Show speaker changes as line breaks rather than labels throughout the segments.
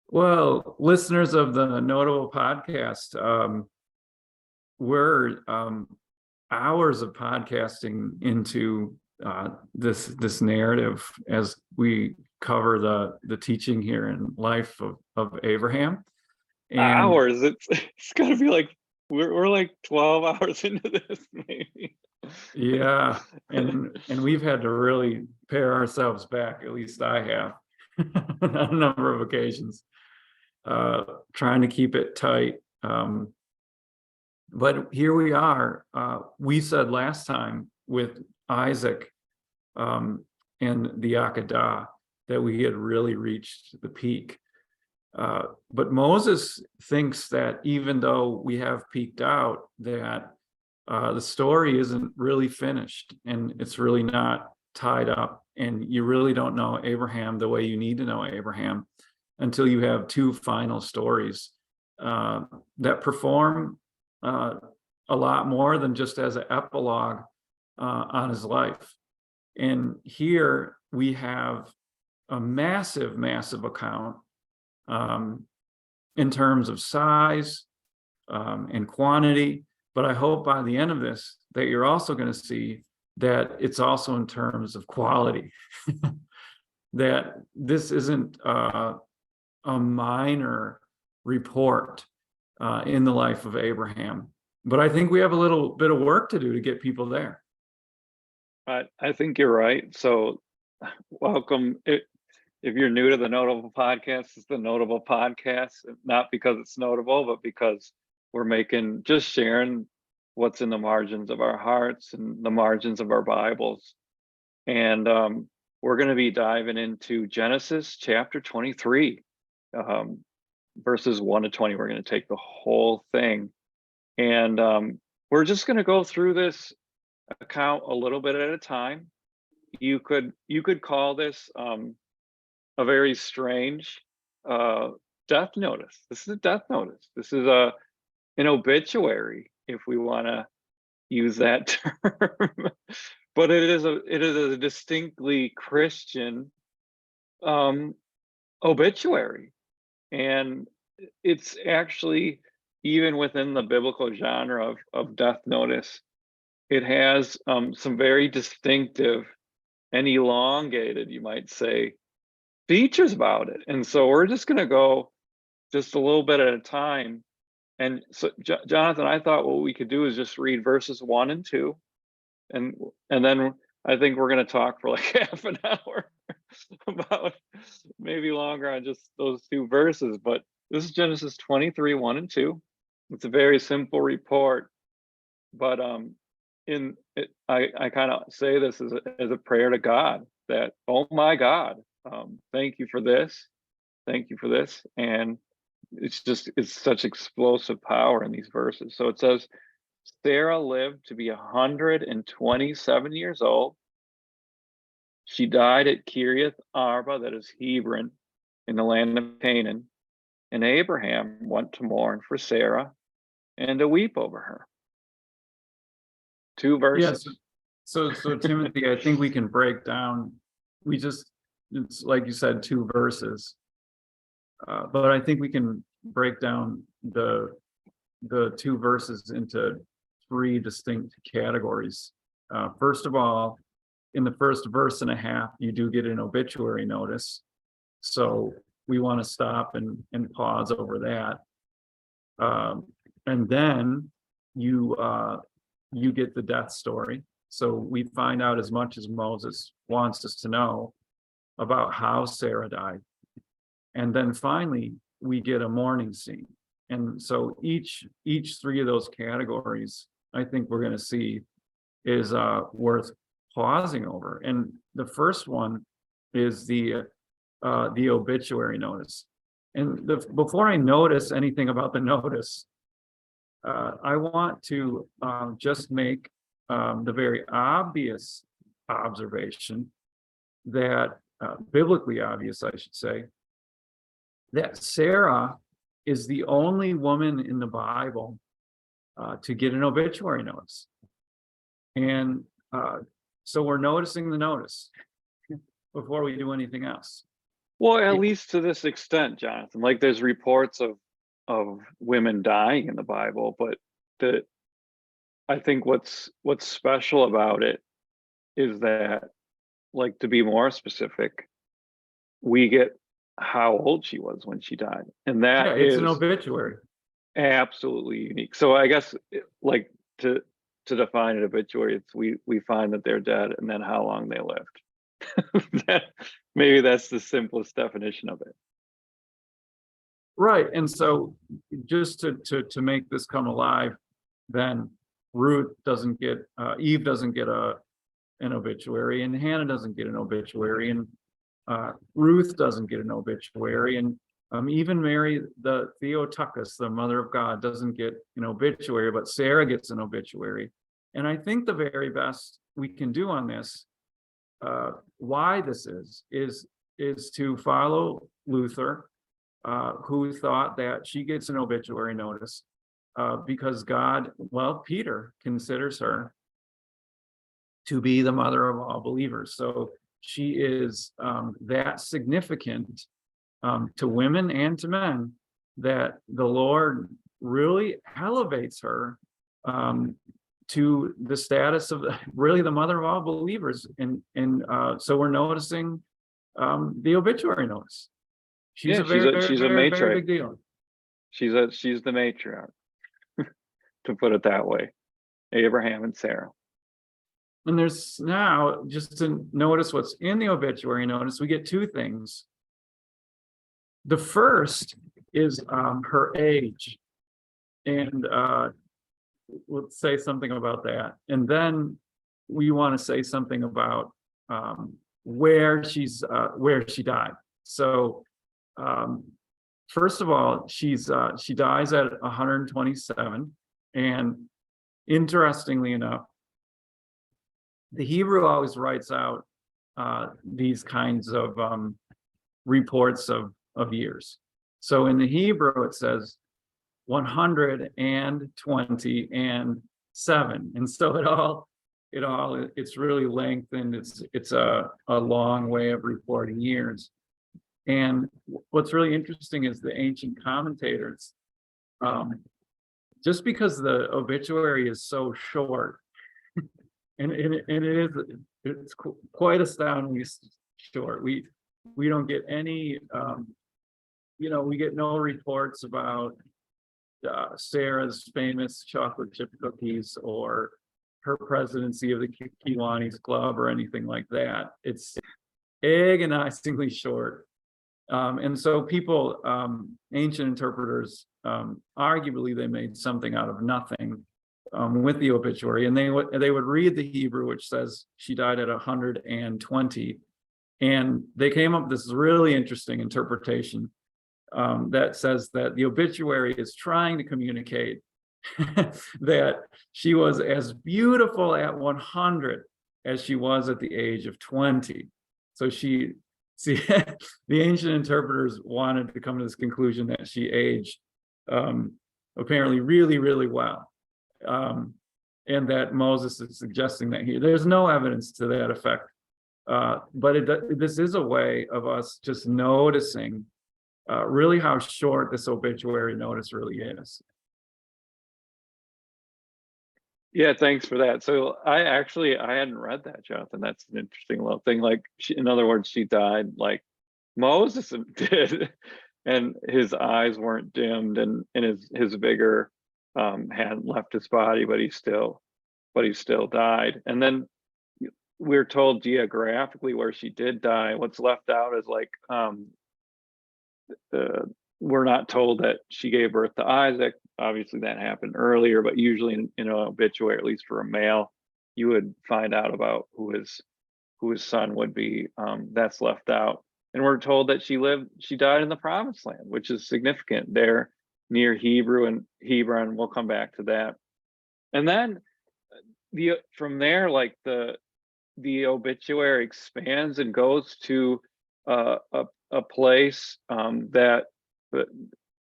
Well, listeners of the Notable podcast, we're hours of podcasting into this narrative as we cover the teaching here in life of Abraham. And
Hours. It's got to be like we're like 12 hours into this, maybe.
yeah, and we've had to really pare ourselves back, at least I have, on a number of occasions, trying to keep it tight. But here we are. We said last time with Isaac and the Akedah that we had really reached the peak. But Moses thinks that even though we have peaked out, that the story isn't really finished and it's really not tied up. And you really don't know Abraham the way you need to know Abraham until you have two final stories that perform a lot more than just as an epilogue on his life. And here we have a massive, massive account in terms of size and quantity. But I hope by the end of this that you're also going to see that it's also in terms of quality, that this isn't a minor report in the life of Abraham. But I think we have a little bit of work to do to get people there.
I think you're right. So, welcome. If you're new to the Notable podcast, it's the Notable podcast, not because it's notable, but because we're just sharing what's in the margins of our hearts and the margins of our Bibles. And we're going to be diving into Genesis chapter 23, verses 1 to 20. We're going to take the whole thing. And we're just going to go through this account a little bit at a time. You could call this a very strange death notice. This is a death notice. This is an obituary, if we want to use that term. But it is a distinctly Christian obituary, and it's actually, even within the biblical genre of death notice, it has some very distinctive and elongated, you might say, features about it. And so we're just going to go just a little bit at a time. And so, Jonathan, I thought what we could do is just read verses 1 and 2, and then I think we're going to talk for like half an hour about, maybe longer, on just those two verses. But this is Genesis 23, 1 and 2. It's a very simple report, but I kind of say this as a prayer to God, that, oh my God, thank you for this, and it's such explosive power in these verses. So it says, Sarah lived to be 127 years old. She died at Kiriath Arba, that is Hebron, in the land of Canaan. And Abraham went to mourn for Sarah and to weep over her. 2 verses.
Yes. So Timothy, I think we can break down. It's like you said, 2 verses, but I think we can break down the 2 verses into 3 distinct categories. First of all, in the first verse and a half, you do get an obituary notice. So we want to stop and pause over that. And then you get the death story. So we find out as much as Moses wants us to know about how Sarah died. And then finally, we get a mourning scene. And so each 3 of those categories, I think we're going to see, is worth pausing over. And the first one is the obituary notice. And before I notice anything about the notice, I want to just make the very obvious observation that, biblically obvious, I should say, that Sarah is the only woman in the Bible to get an obituary notice. And so we're noticing the notice before we do anything else.
Well, at least to this extent, Jonathan, like there's reports of women dying in the Bible, but the I think what's special about it is that, like, to be more specific, we get how old she was when she died, and
Yeah,
that
it's an
is
obituary.
absolutely unique. So I guess, like, to define an obituary, it's we find that they're dead and then how long they lived. That, maybe that's the simplest definition of it.
Right. And so just to make this come alive, then Ruth doesn't get Eve doesn't get an obituary, and Hannah doesn't get an obituary, and Ruth doesn't get an obituary, and even Mary, the Theotokos, the mother of God, doesn't get an obituary, but Sarah gets an obituary. And I think the very best we can do on this, why this is to follow Luther, who thought that she gets an obituary notice because God, well, Peter considers her to be the mother of all believers. So she is that significant to women and to men that the Lord really elevates her to the status of really the mother of all believers. And so we're noticing the obituary notice. She's
Yeah,
a very, very,
she's a
very, very
matriarch.
big deal.
She's the matriarch, to put it that way. Abraham and Sarah.
And there's now, just to notice what's in the obituary notice, we get two things. The first is her age. And we'll say something about that. And then we want to say something about where she died. So first of all, she dies at 127. And interestingly enough, the Hebrew always writes out these kinds of reports of years. So in the Hebrew, it says 120 and 7. And so it's really lengthened. It's a long way of reporting years. And what's really interesting is the ancient commentators, just because the obituary is so short, and it's quite astoundingly short. We don't get any, we get no reports about Sarah's famous chocolate chip cookies or her presidency of the Kiwanis Club or anything like that. It's agonizingly short. And so people, ancient interpreters, arguably they made something out of nothing with the obituary, and they would read the Hebrew, which says she died at 120, and they came up with this really interesting interpretation that says that the obituary is trying to communicate that she was as beautiful at 100 as she was at the age of 20. So the ancient interpreters wanted to come to this conclusion that she aged apparently really, really well. And that Moses is suggesting that there's no evidence to that effect. But this is a way of us just noticing really how short this obituary notice really is.
Yeah, thanks for that. So I hadn't read that, Jonathan. That's an interesting little thing. Like, in other words, she died like Moses did, and his eyes weren't dimmed, and his vigor hadn't left his body, but he still died. And then we're told geographically where she did die. What's left out is like we're not told that she gave birth to Isaac. Obviously that happened earlier, but usually in an obituary, at least for a male, you would find out about who his son would be. That's left out. And we're told that she died in the promised land, which is significant there near Hebron. We'll come back to that. And then from there, like the obituary expands and goes to a place that the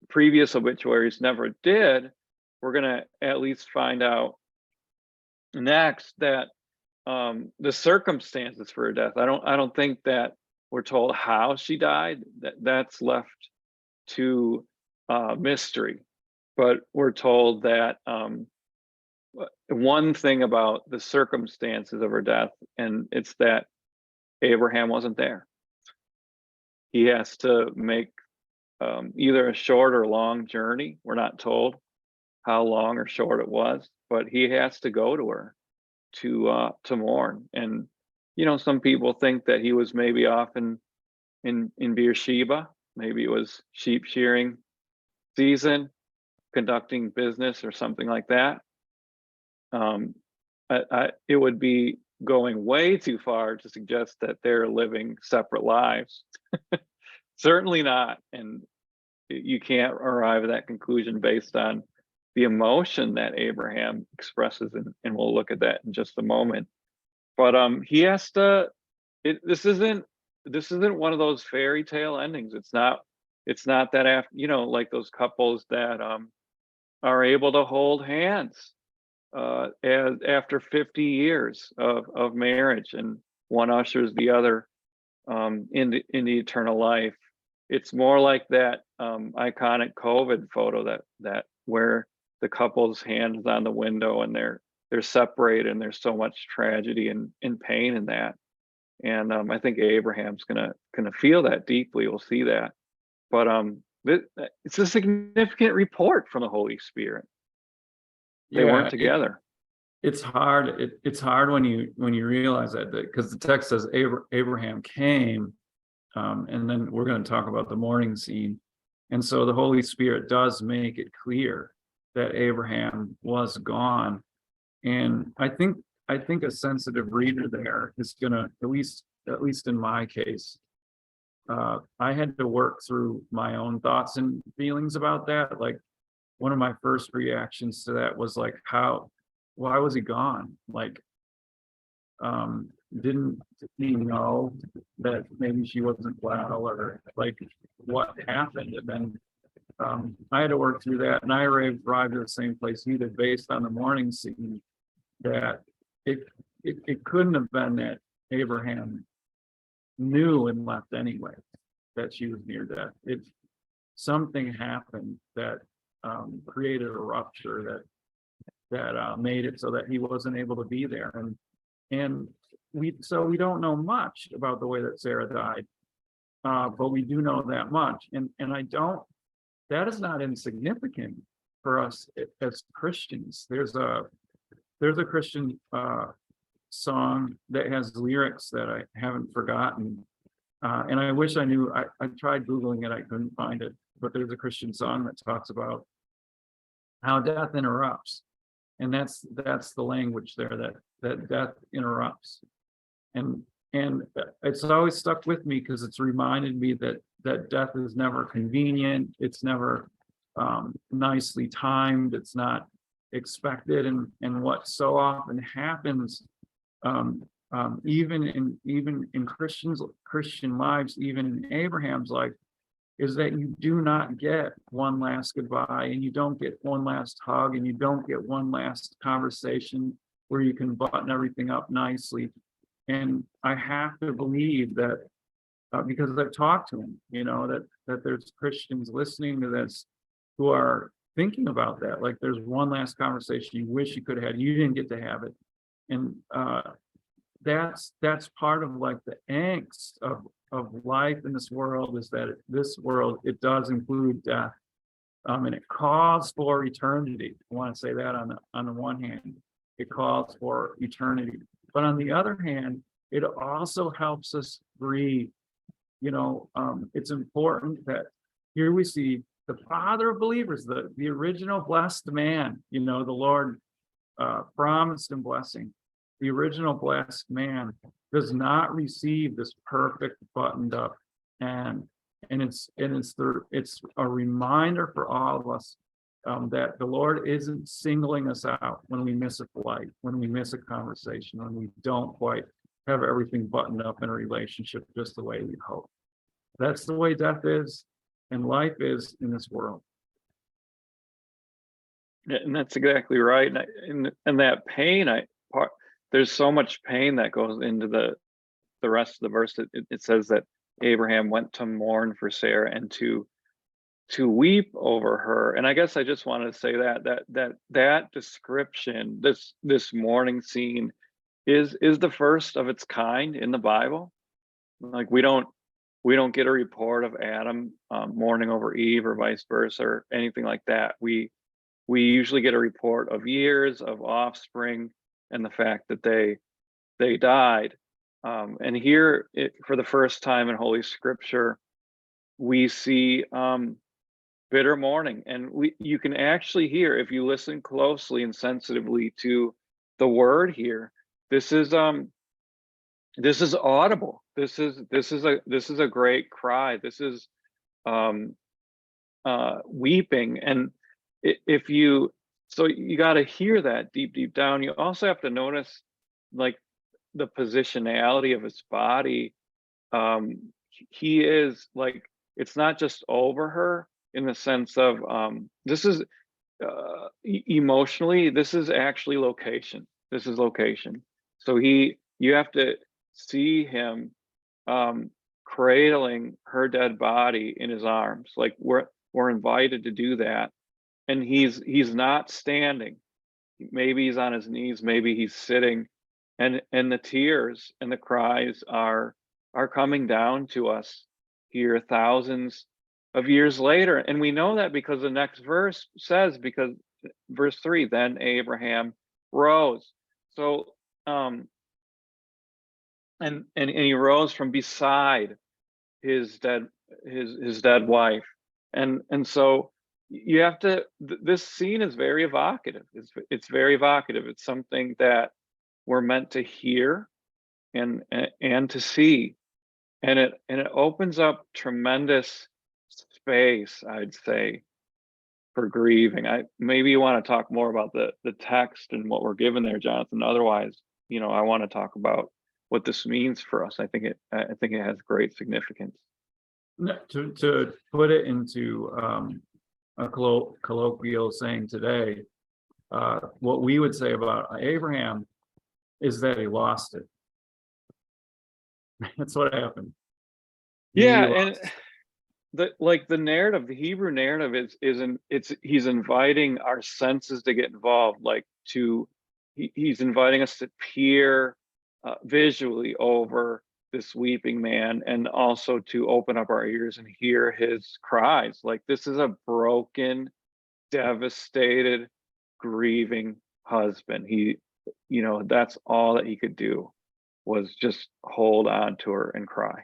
previous obituaries never did. We're gonna at least find out next that the circumstances for her death. I don't think that we're told how she died. That's left to mystery. But we're told that one thing about the circumstances of her death, and it's that Abraham wasn't there. He has to make either a short or long journey. We're not told how long or short it was, but he has to go to her to mourn. And some people think that he was maybe off in Beersheba. Maybe it was sheep shearing season, conducting business or something like that. It would be going way too far to suggest that they're living separate lives. Certainly not. And you can't arrive at that conclusion based on the emotion that Abraham expresses, and we'll look at that in just a moment. But he has to. This isn't one of those fairy tale endings. It's not that after like those couples that are able to hold hands as after 50 years of marriage, and one ushers the other into eternal life. It's more like that iconic COVID photo that where the couple's hand is on the window and they're separated, and there's so much tragedy and pain in that. And I think Abraham's gonna feel that deeply. We'll see that. But it's a significant report from the Holy Spirit. They weren't together.
It's hard. It's hard when you realize that, because the text says Abraham came, and then we're going to talk about the mourning scene. And so the Holy Spirit does make it clear that Abraham was gone. And I think a sensitive reader there is going to, at least in my case, I had to work through my own thoughts and feelings about that. Like, one of my first reactions to that was like, why was he gone? Like, didn't he know that maybe she wasn't well, or like what happened? And then I had to work through that, and I arrived at the same place he did, based on the mourning scene, that it couldn't have been that Abraham knew and left anyway, that she was near death. Something happened that created a rupture that made it so that he wasn't able to be there. And we don't know much about the way that Sarah died, but we do know that much. And that is not insignificant for us as Christians. There's a Christian song that has lyrics that I haven't forgotten, and I wish I knew. I tried Googling it, I couldn't find it, but there's a Christian song that talks about how death interrupts, and that's the language there, that death interrupts. And it's always stuck with me, because it's reminded me that death is never convenient. It's never nicely timed. It's not expected. And what so often happens, even in Christian lives, even in Abraham's life, is that you do not get one last goodbye, and you don't get one last hug, and you don't get one last conversation where you can button everything up nicely. And I have to believe that, because I've talked to him, that there's Christians listening to this who are thinking about that. Like, there's one last conversation you wish you could have had, you didn't get to have it. And that's part of like the angst of life in this world, is that this world, it does include death, and it calls for eternity. I want to say that on the one hand, it calls for eternity, but on the other hand, it also helps us breathe. It's important that here we see the father of believers, the original blessed man, the Lord promised him blessing. The original blessed man does not receive this perfect buttoned up, and it's a reminder for all of us that the Lord isn't singling us out when we miss a flight, when we miss a conversation, when we don't quite have everything buttoned up in a relationship just the way we hope. That's the way death is and life is in this world.
And that's exactly right. And that pain, there's so much pain that goes into the rest of the verse. It says that Abraham went to mourn for Sarah and to weep over her. And I guess I just wanted to say that description, this mourning scene, is the first of its kind in the Bible. Like we don't get a report of Adam mourning over Eve or vice versa or anything like that. We usually get a report of years of offspring and the fact that they died. And here, for the first time in Holy Scripture, we see bitter mourning, and you can actually hear, if you listen closely and sensitively to the word here, this is audible. This is a great cry. This is weeping. And if you so you got to hear that deep down. You also have to notice like the positionality of his body. He is like, it's not just over her in the sense of this is emotionally, this is actually location. This is location. So you have to see him cradling her dead body in his arms. Like we're invited to do that. And he's not standing. Maybe he's on his knees, maybe he's sitting, and the tears and the cries are coming down to us here thousands of years later. And we know that because the next verse says, because verse 3, then Abraham rose. So and he rose from beside his dead wife. And so you have to, this scene is very evocative. It's very evocative. It's something that we're meant to hear and to see. And it opens up tremendous space, I'd say, for grieving. Maybe you want to talk more about the text and what we're given there, Jonathan. Otherwise, I want to talk about what this means for us. I think it has great significance.
To put it into a colloquial saying today, what we would say about Abraham is that he lost it. That's what happened.
Yeah, and the narrative, the Hebrew narrative he's inviting our senses to get involved, like he's inviting us to peer visually over this weeping man, and also to open up our ears and hear his cries. Like this is a broken, devastated, grieving husband. That's all that he could do, was just hold on to her and cry.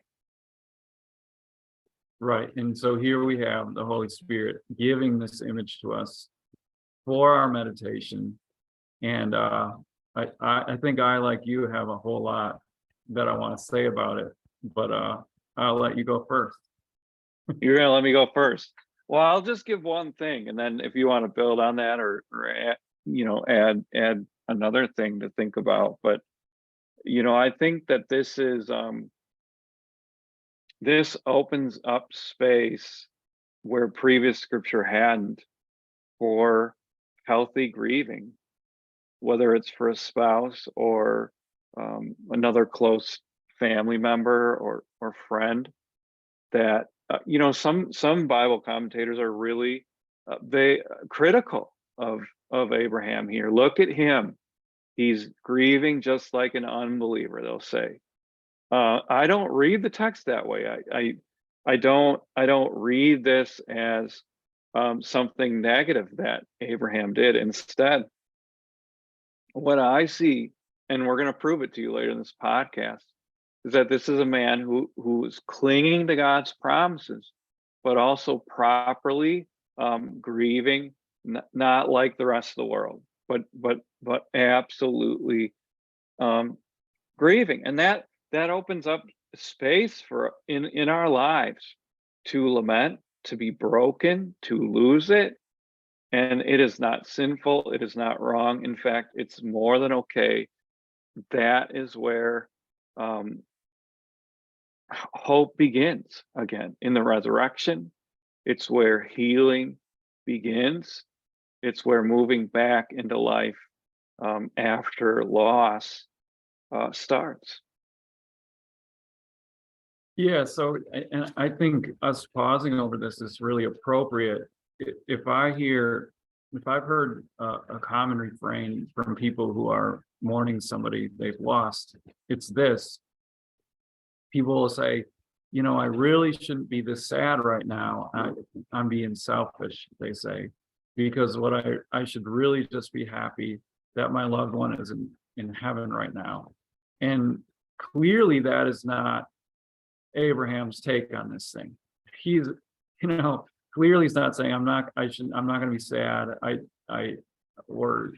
Right. And so here we have the Holy Spirit giving this image to us for our meditation. And I think I, like you, have a whole lot that I want to say about it, but I'll let you go first.
You're gonna let me go first. Well, I'll just give one thing, and then if you want to build on that or add another thing to think about. But I think that this opens up space where previous scripture hadn't, for healthy grieving, whether it's for a spouse or another close family member or friend. That some Bible commentators are really critical of Abraham here. Look at him. He's grieving just like an unbeliever, they'll say. I don't read the text that way. I don't read this as something negative that Abraham did. Instead, what I see, and we're going to prove it to you later in this podcast, is that this is a man who is clinging to God's promises, but also properly grieving, not like the rest of the world, but absolutely grieving. And that opens up space for in our lives to lament, to be broken, to lose it. And it is not sinful. It is not wrong. In fact, it's more than okay. That is where hope begins again in the resurrection. It's where healing begins. It's where moving back into life after loss starts.
Yeah, so, and I think us pausing over this is really appropriate. If if I've heard a common refrain from people who are mourning somebody they've lost, it's this. People will say, I really shouldn't be this sad right now. I'm being selfish, they say, because I should really just be happy that my loved one is in heaven right now. And clearly that is not Abraham's take on this thing. He's, clearly he's not saying I'm not going to be sad. I, or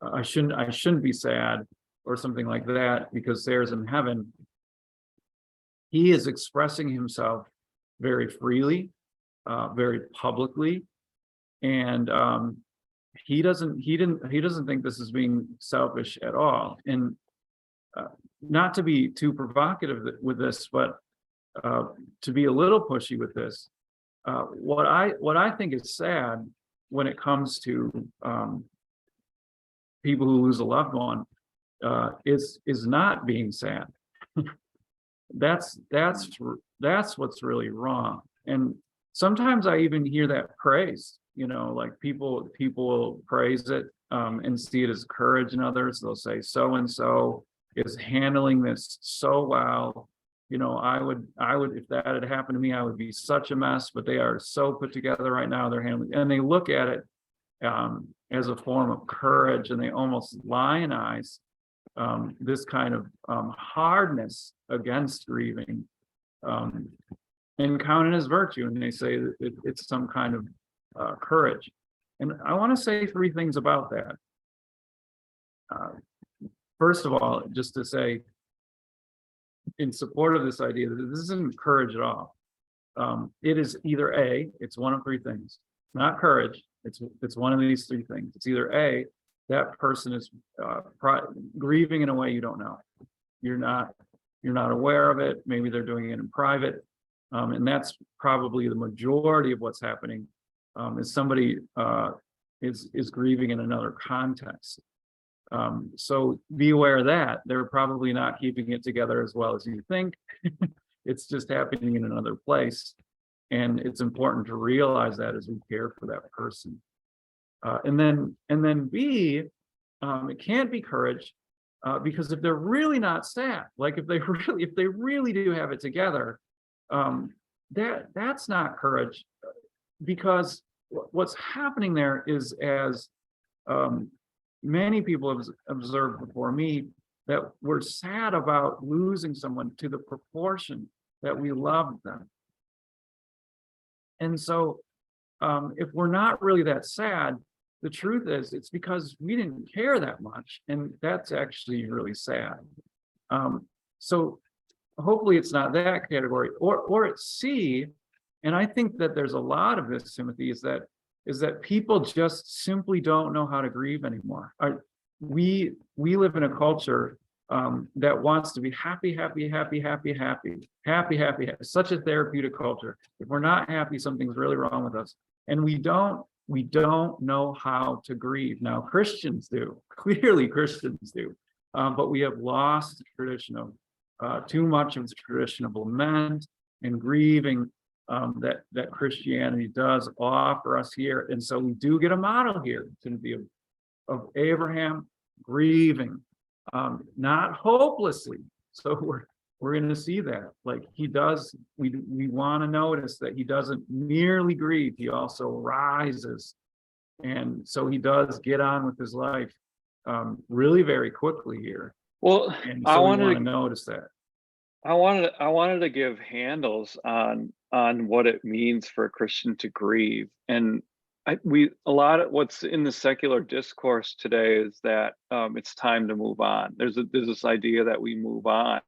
I shouldn't be sad or something like that because Sarah's in heaven. He is expressing himself very freely, very publicly, and he doesn't think this is being selfish at all. And not to be too provocative with this, but to be a little pushy with this, what I think is sad when it comes to people who lose a loved one is not being sad. That's what's really wrong. And sometimes I even hear that praised, like people will praise it and see it as courage in others. They'll say so and so is handling this so well. I would if that had happened to me, I would be such a mess, but they are so put together right now. They're handling, and they look at it as a form of courage, and they almost lionize this kind of hardness against grieving and count it as virtue. And they say that it's some kind of courage. And I want to say three things about that. First of all, just to say, in support of this idea that this isn't courage at all. It is either it's one of three things. Not courage. It's one of these three things. It's either that person is grieving in a way you don't know. You're not aware of it. Maybe they're doing it in private, and that's probably the majority of what's happening. Is somebody is grieving in another context. So be aware of that. They're probably not keeping it together as well as you think. It's just happening in another place. And it's important to realize that as we care for that person. And then B, it can't be courage, because if they're really not sad, like if they really do have it together, that's not courage, because what's happening there is, as many people have observed before me, that we're sad about losing someone to the proportion that we love them. And so if we're not really that sad, the truth is it's because we didn't care that much. And that's actually really sad. So hopefully it's not that category, or it's C. And I think that there's a lot of this, Timothy, is that people just simply don't know how to grieve anymore. We live in a culture that wants to be happy. Such a therapeutic culture. If we're not happy, something's really wrong with us. And we don't know how to grieve. Now, Christians do. Clearly, Christians do. But we have lost the tradition of too much of the tradition of lament and grieving that Christianity does offer us here. And so we do get a model here, Timothy, of Abraham grieving, not hopelessly. So we're going to see that, like he does. We want to notice that he doesn't merely grieve; he also rises, and so he does get on with his life really very quickly here.
Well,
And
I
so we
wanted
want
to
to notice that.
I wanted to give handles on what it means for a Christian to grieve. And a lot of what's in the secular discourse today is that it's time to move on. There's this idea that we move on,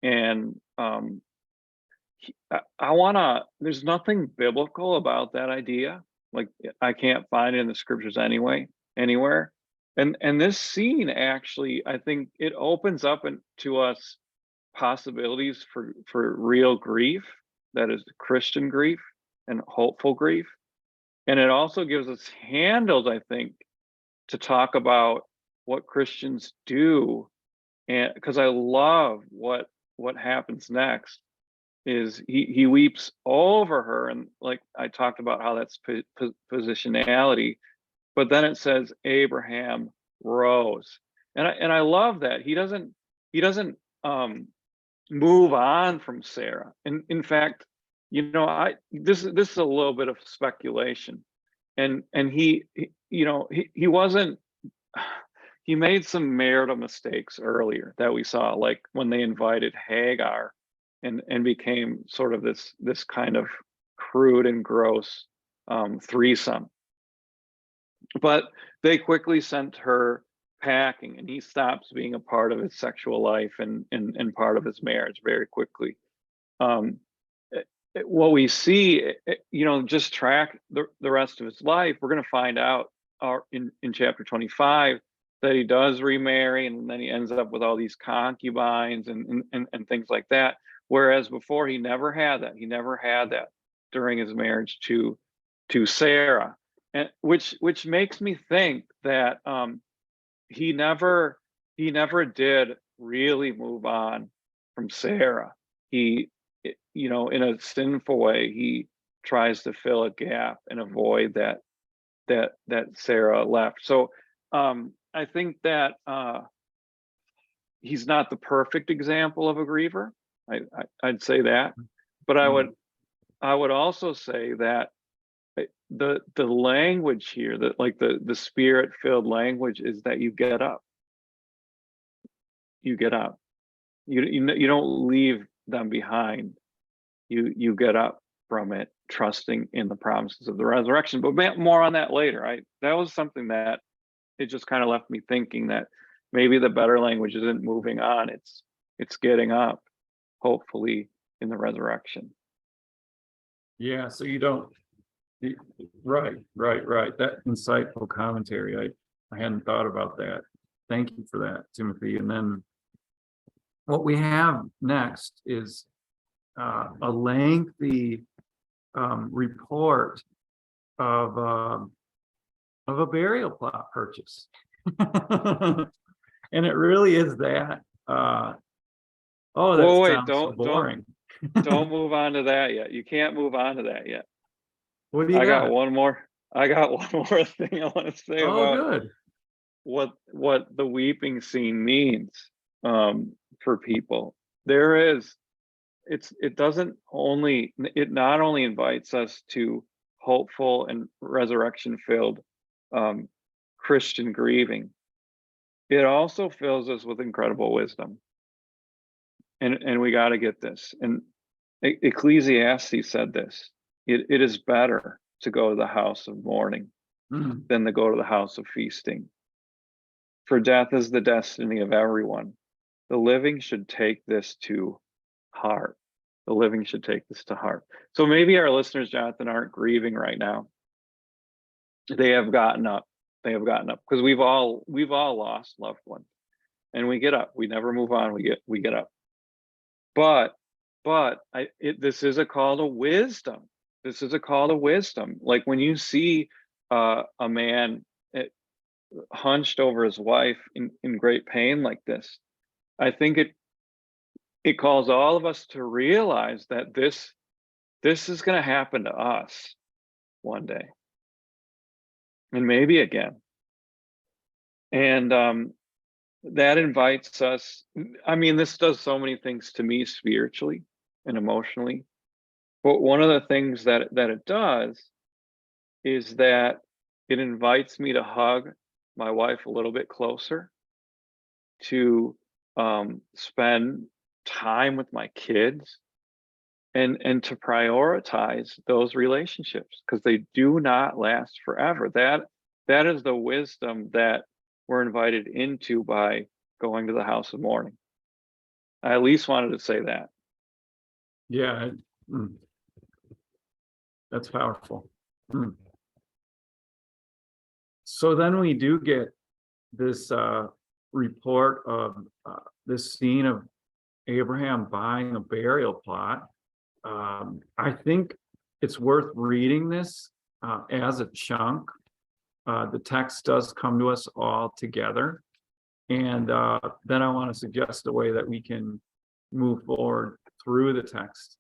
and there's nothing biblical about that idea. Like, I can't find it in the scriptures anywhere. And this scene, actually, I think it opens up to us possibilities for real grief, that is Christian grief and hopeful grief. And it also gives us handles, I think, to talk about what Christians do. And because I love what happens next. he weeps over her, and like I talked about how that's positionality, but then it says Abraham rose, and I love that he doesn't move on from Sarah. And in fact, this is a little bit of speculation, and he wasn't. He made some marital mistakes earlier that we saw, like when they invited Hagar, and became sort of this kind of crude and gross threesome. But they quickly sent her packing, and he stops being a part of his sexual life and part of his marriage very quickly. Um, what we see, just track the rest of his life. We're going to find out in chapter 25 that he does remarry, and then he ends up with all these concubines and things like that. Whereas before, he never had that. He never had that during his marriage to Sarah, and which makes me think that he never did really move on from Sarah. He, in a sinful way, he tries to fill a gap and avoid that Sarah left. So I think that he's not the perfect example of a griever. I'd say that, but I would also say that the language here, that like the spirit-filled language, is that you get up. You get up. You don't leave them behind. You get up from it, trusting in the promises of the resurrection. But more on that later. That was something that it just kind of left me thinking that maybe the better language isn't moving on, it's getting up, hopefully in the resurrection.
Yeah, so you don't, right. That insightful commentary, I hadn't thought about that. Thank you for that, Timothy. And then what we have next is a lengthy report of a burial plot purchase. And it really is that. That
wait,
sounds so boring.
Don't move on to that yet. You can't move on to that yet.
What do you got?
I got one more thing I want to say about
good.
what the weeping scene means for people. It not only invites us to hopeful and resurrection filled Christian grieving, it also fills us with incredible wisdom. And we got to get this. And Ecclesiastes said this: it is better to go to the house of mourning than to go to the house of feasting. For death is the destiny of everyone. The living should take this to heart. The living should take this to heart. So maybe our listeners, Jonathan, aren't grieving right now. They have gotten up. Because we've all lost loved ones, and we get up. We never move on. We get up. But this is a call to wisdom. This is a call to wisdom. Like when you see a man hunched over his wife in great pain like this, I think it calls all of us to realize that this is going to happen to us one day, and maybe again. And that invites us. I mean, this does so many things to me spiritually and emotionally. But one of the things that it does is that it invites me to hug my wife a little bit closer, to spend time with my kids, and to prioritize those relationships, because they do not last forever. That is the wisdom that we're invited into by going to the house of mourning. I at least wanted to say that.
Yeah, that's powerful. So then we do get this report of this scene of Abraham buying a burial plot. I think it's worth reading this as a chunk. The text does come to us all together. And then I want to suggest a way that we can move forward through the text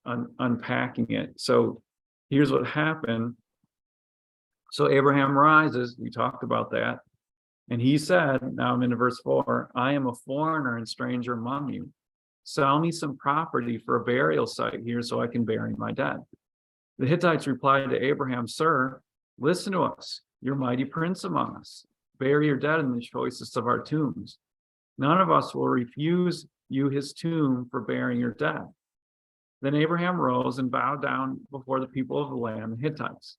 unpacking it. So here's what happened. So Abraham rises, we talked about that. And he said, now I'm into verse 4, I am a foreigner and stranger among you. Sell me some property for a burial site here so I can bury my dead. The Hittites replied to Abraham, Sir, listen to us, you're mighty prince among us. Bury your dead in the choicest of our tombs. None of us will refuse you his tomb for burying your dead. Then Abraham rose and bowed down before the people of the land, the Hittites.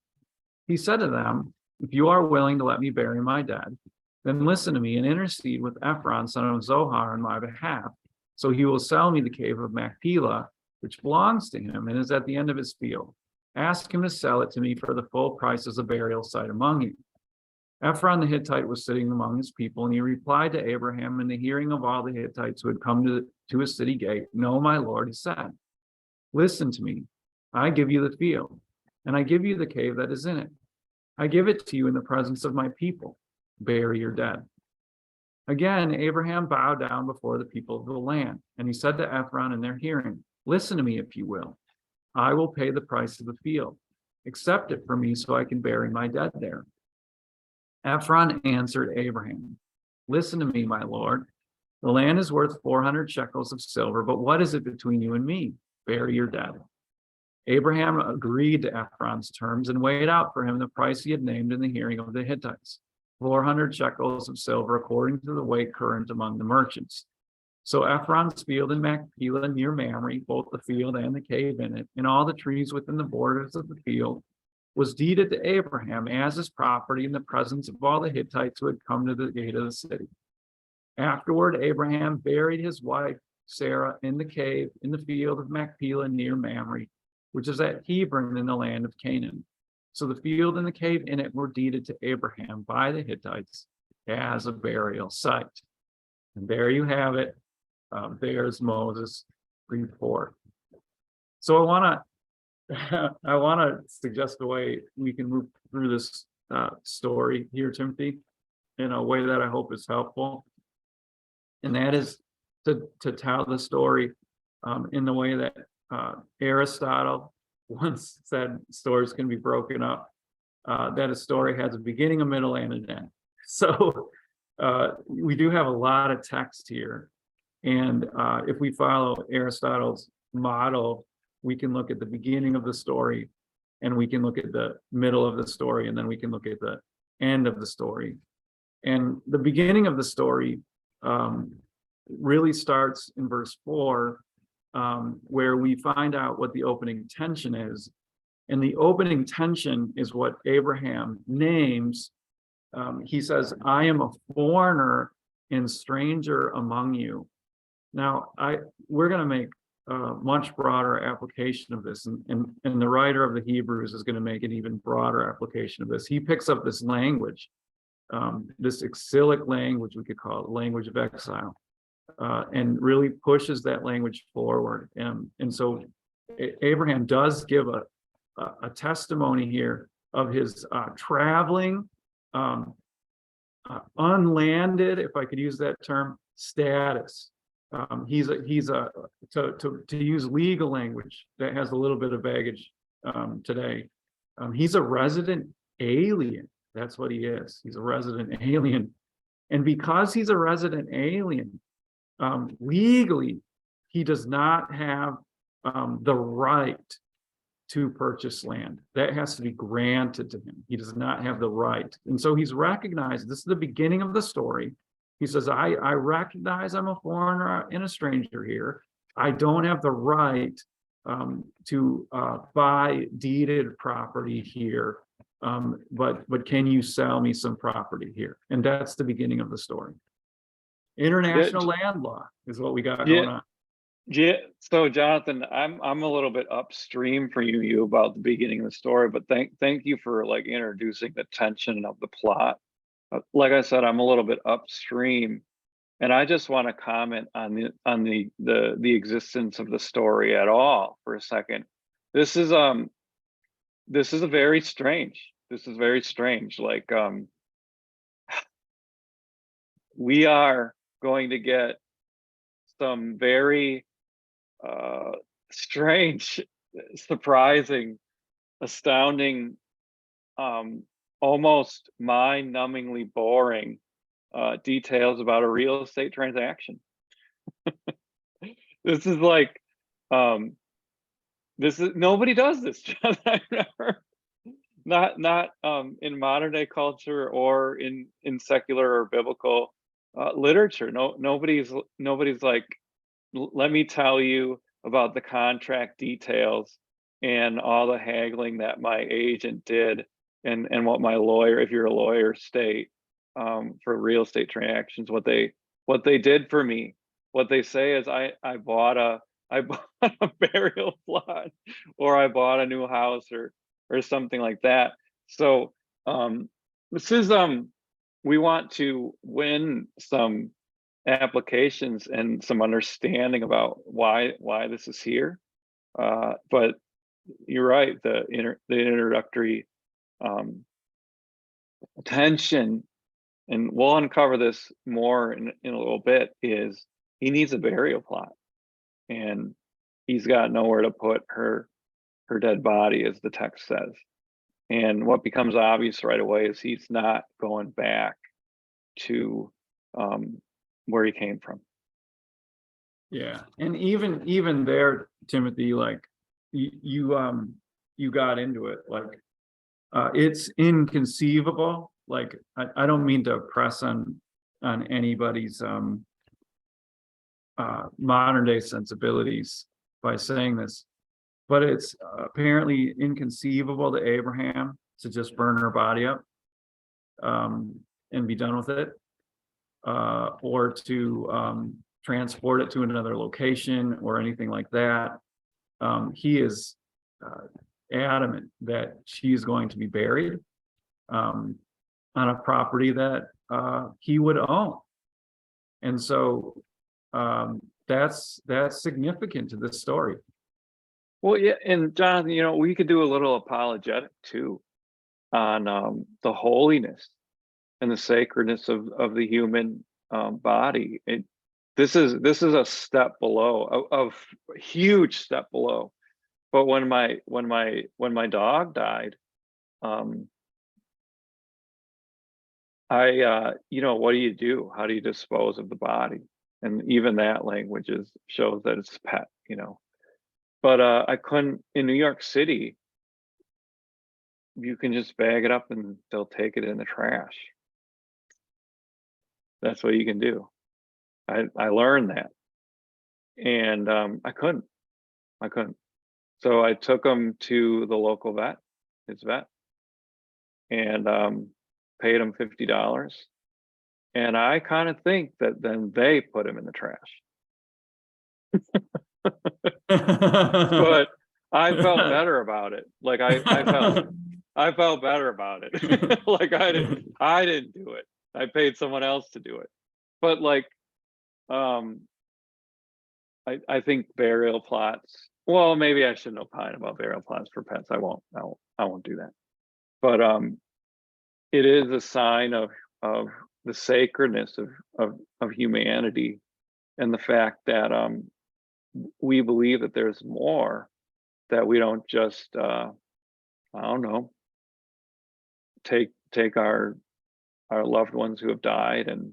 He said to them, if you are willing to let me bury my dead, then listen to me and intercede with Ephron, son of Zohar, on my behalf. So he will sell me the cave of Machpelah, which belongs to him and is at the end of his field. Ask him to sell it to me for the full price as a burial site among you. Ephron the Hittite was sitting among his people, and he replied to Abraham in the hearing of all the Hittites who had come to his city gate, No, my lord, he said, listen to me. I give you the field, and I give you the cave that is in it. I give it to you in the presence of my people. Bury your dead. Again, Abraham bowed down before the people of the land, and he said to Ephron in their hearing, listen to me if you will. I will pay the price of the field. Accept it for me so I can bury my dead there. Ephron answered Abraham, listen to me, my lord. The land is worth 400 shekels of silver, but what is it between you and me? Bury your dead. Abraham agreed to Ephron's terms and weighed out for him the price he had named in the hearing of the Hittites, 400 shekels of silver according to the weight current among the merchants. So Ephron's field in Machpelah near Mamre, both the field and the cave in it, and all the trees within the borders of the field, was deeded to Abraham as his property in the presence of all the Hittites who had come to the gate of the city. Afterward, Abraham buried his wife Sarah in the cave in the field of Machpelah near Mamre, which is at Hebron in the land of Canaan. So the field and the cave in it were deeded to Abraham by the Hittites as a burial site. And there you have it. There's Moses' report. So I want to suggest a way we can move through this story here, Timothy, in a way that I hope is helpful. And that is to tell the story in the way that Aristotle once said stories can be broken up, that a story has a beginning, a middle, and an end. So we do have a lot of text here. And if we follow Aristotle's model, we can look at the beginning of the story, and we can look at the middle of the story, and then we can look at the end of the story. And the beginning of the story really starts in verse 4, where we find out what the opening tension is. And the opening tension is what Abraham names. He says, I am a foreigner and stranger among you. Now, we're going to make a much broader application of this, and the writer of the Hebrews is going to make an even broader application of this. He picks up this language, this exilic language, we could call it language of exile, and really pushes that language forward. And so Abraham does give a testimony here of his traveling, unlanded, if I could use that term, status. He's to use legal language that has a little bit of baggage today. He's a resident alien. That's what he is. He's a resident alien. And because he's a resident alien, legally, he does not have the right to purchase land. That has to be granted to him. He does not have the right. And so he's recognized, this is the beginning of the story. He says, I recognize I'm a foreigner and a stranger here. I don't have the right to buy deeded property here, but can you sell me some property here? And that's the beginning of the story. International land law is what we got going on.
Yeah. So Jonathan, I'm a little bit upstream for you about the beginning of the story, but thank you for like introducing the tension of the plot. Like I said, I'm a little bit upstream, and I just want to comment on the existence of the story at all for a second. This is very strange. This is very strange. Like we are going to get some very strange surprising, astounding, almost mind-numbingly boring details about a real estate transaction. This is like, this is, nobody does this, John. I've never, not in modern day culture or in secular or biblical literature. Nobody's like, let me tell you about the contract details and all the haggling that my agent did, and what my lawyer, if you're a lawyer, state for real estate transactions, what they did for me. What they say is I bought a burial plot, or I bought a new house, or something like that. So this is we want to win some applications and some understanding about why this is here. But you're right, the introductory tension, and we'll uncover this more in a little bit, is he needs a burial plot, and he's got nowhere to put her dead body, as the text says. And what becomes obvious right away is he's not going back to where he came from.
Yeah, and even there, Timothy, like you got into it, like it's inconceivable. Like I don't mean to press on anybody's modern day sensibilities by saying this, but it's apparently inconceivable to Abraham to just burn her body up and be done with it, or to transport it to another location or anything like that. He is adamant that she's going to be buried on a property that he would own. And so that's significant to this story.
Well, yeah, and Jonathan, we could do a little apologetic too on the holiness and the sacredness of the human body. This is a step below, a huge step below. But when my dog died, what do you do? How do you dispose of the body? And even that language shows that it's pet, But I couldn't, in New York City, you can just bag it up and they'll take it in the trash. That's what you can do. I learned that, and I couldn't. So I took him to the local vet, his vet, and paid him $50. And I kind of think that then they put him in the trash. But I felt better about it. Like I felt better about it. Like I didn't do it. I paid someone else to do it. But like, I think burial plots. Well, maybe I shouldn't opine about burial plots for pets. I won't do that. But it is a sign of the sacredness of humanity, and the fact that we believe that there's more, that we don't just take our loved ones who have died and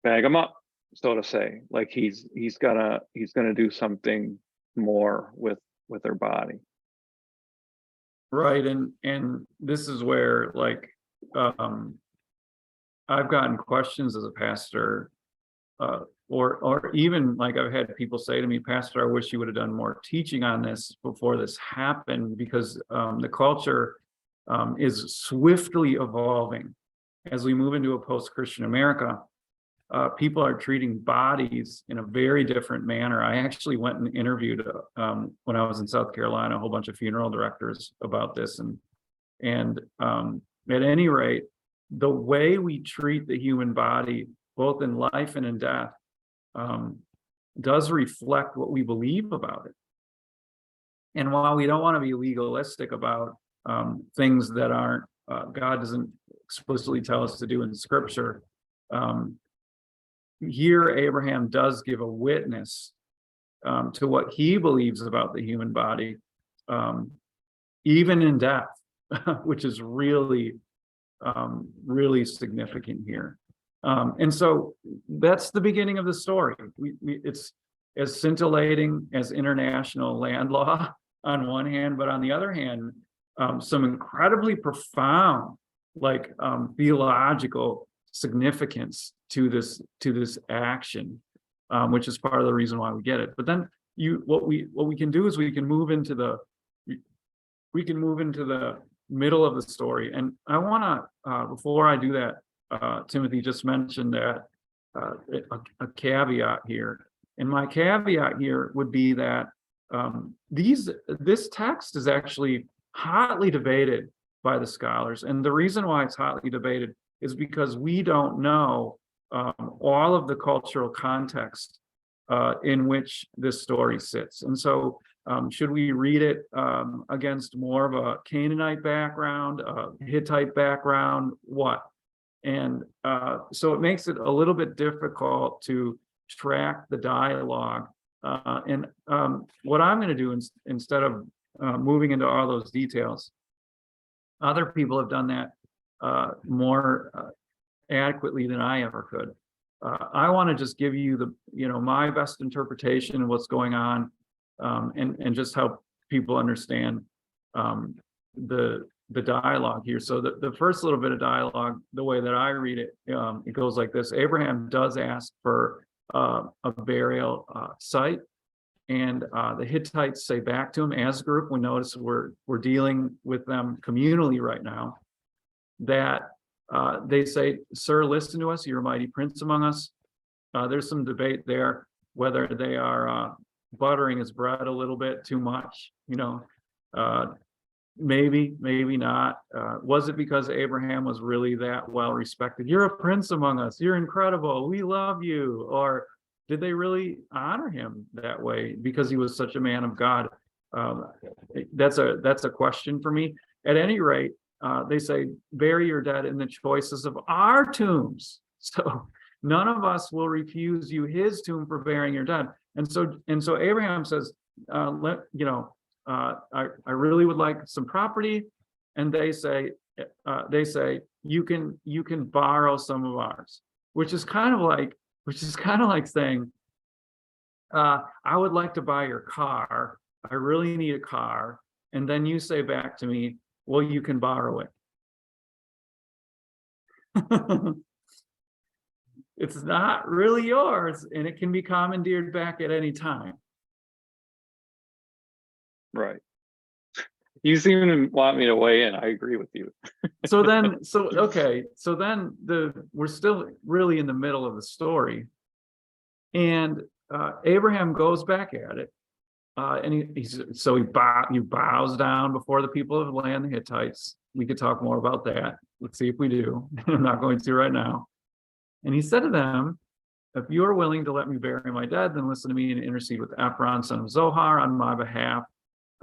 bag them up, so to say. Like he's gonna do something more with their body.
Right, and this is where, like, I've gotten questions as a pastor, or even like I've had people say to me, Pastor, I wish you would have done more teaching on this before this happened, because the culture is swiftly evolving. As we move into a post-Christian America, people are treating bodies in a very different manner. I actually went and interviewed when I was in South Carolina a whole bunch of funeral directors about this, and at any rate, the way we treat the human body, both in life and in death, does reflect what we believe about it. And while we don't want to be legalistic about things that aren't, God doesn't explicitly tell us to do in Scripture, here Abraham does give a witness to what he believes about the human body, even in death, which is really, really significant here. And so that's the beginning of the story. It's as scintillating as international land law on one hand, but on the other hand, some incredibly profound, like theological significance to this action, which is part of the reason why we get it. But then what we can do is we can move into the middle of the story. And I want to, before I do that, Timothy just mentioned that a caveat here. And my caveat here would be that this text is actually hotly debated by the scholars. And the reason why it's hotly debated is because we don't know all of the cultural context in which this story sits. And so should we read it against more of a Canaanite background, a Hittite background, what? And so it makes it a little bit difficult to track the dialogue. And what I'm going to do instead of moving into all those details, other people have done that more adequately than I ever could. I want to just give you my best interpretation of what's going on, and just help people understand the dialogue here. So the first little bit of dialogue, the way that I read it, it goes like this: Abraham does ask for a burial site, and the Hittites say back to him as a group. We notice we're dealing with them communally right now. That they say, "Sir, listen to us. You're a mighty prince among us." There's some debate there whether they are buttering his bread a little bit too much. Maybe not. Was it because Abraham was really that well respected? You're a prince among us. You're incredible. We love you. Or did they really honor him that way because he was such a man of God? That's a question for me. At any rate, they say, bury your dead in the choicest of our tombs. So none of us will refuse you his tomb for burying your dead. And so Abraham says, I really would like some property. And they say you can borrow some of ours, which is kind of like saying, I would like to buy your car. I really need a car. And then you say back to me, well, you can borrow it. It's not really yours, and it can be commandeered back at any time.
Right. You seem to want me to weigh in. I agree with you.
So then we're still really in the middle of the story, and Abraham goes back at it, and he bows down before the people of the land, the Hittites. We could talk more about that. Let's see if we do. I'm not going to right now. And he said to them, if you are willing to let me bury my dead, then listen to me and intercede with Ephron, son of Zohar, on my behalf.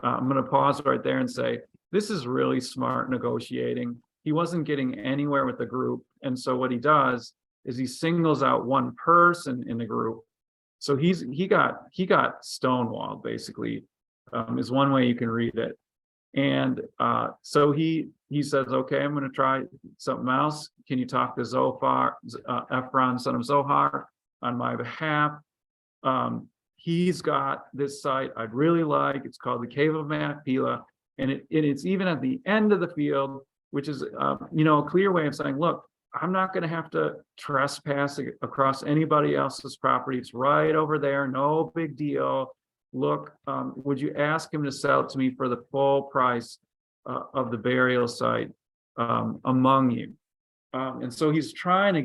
I'm going to pause right there and say, this is really smart negotiating. He wasn't getting anywhere with the group. And so what he does is he singles out one person in the group. So he got stonewalled, basically, is one way you can read it. And so he says, okay, I'm going to try something else. Can you talk to Ephron, son of Zohar, on my behalf? He's got this site I'd really like. It's called the Cave of Machpelah, and it's even at the end of the field, which is a clear way of saying, look, I'm not going to have to trespass across anybody else's property. It's right over there, no big deal. Look, would you ask him to sell it to me for the full price of the burial site among you? And so he's trying to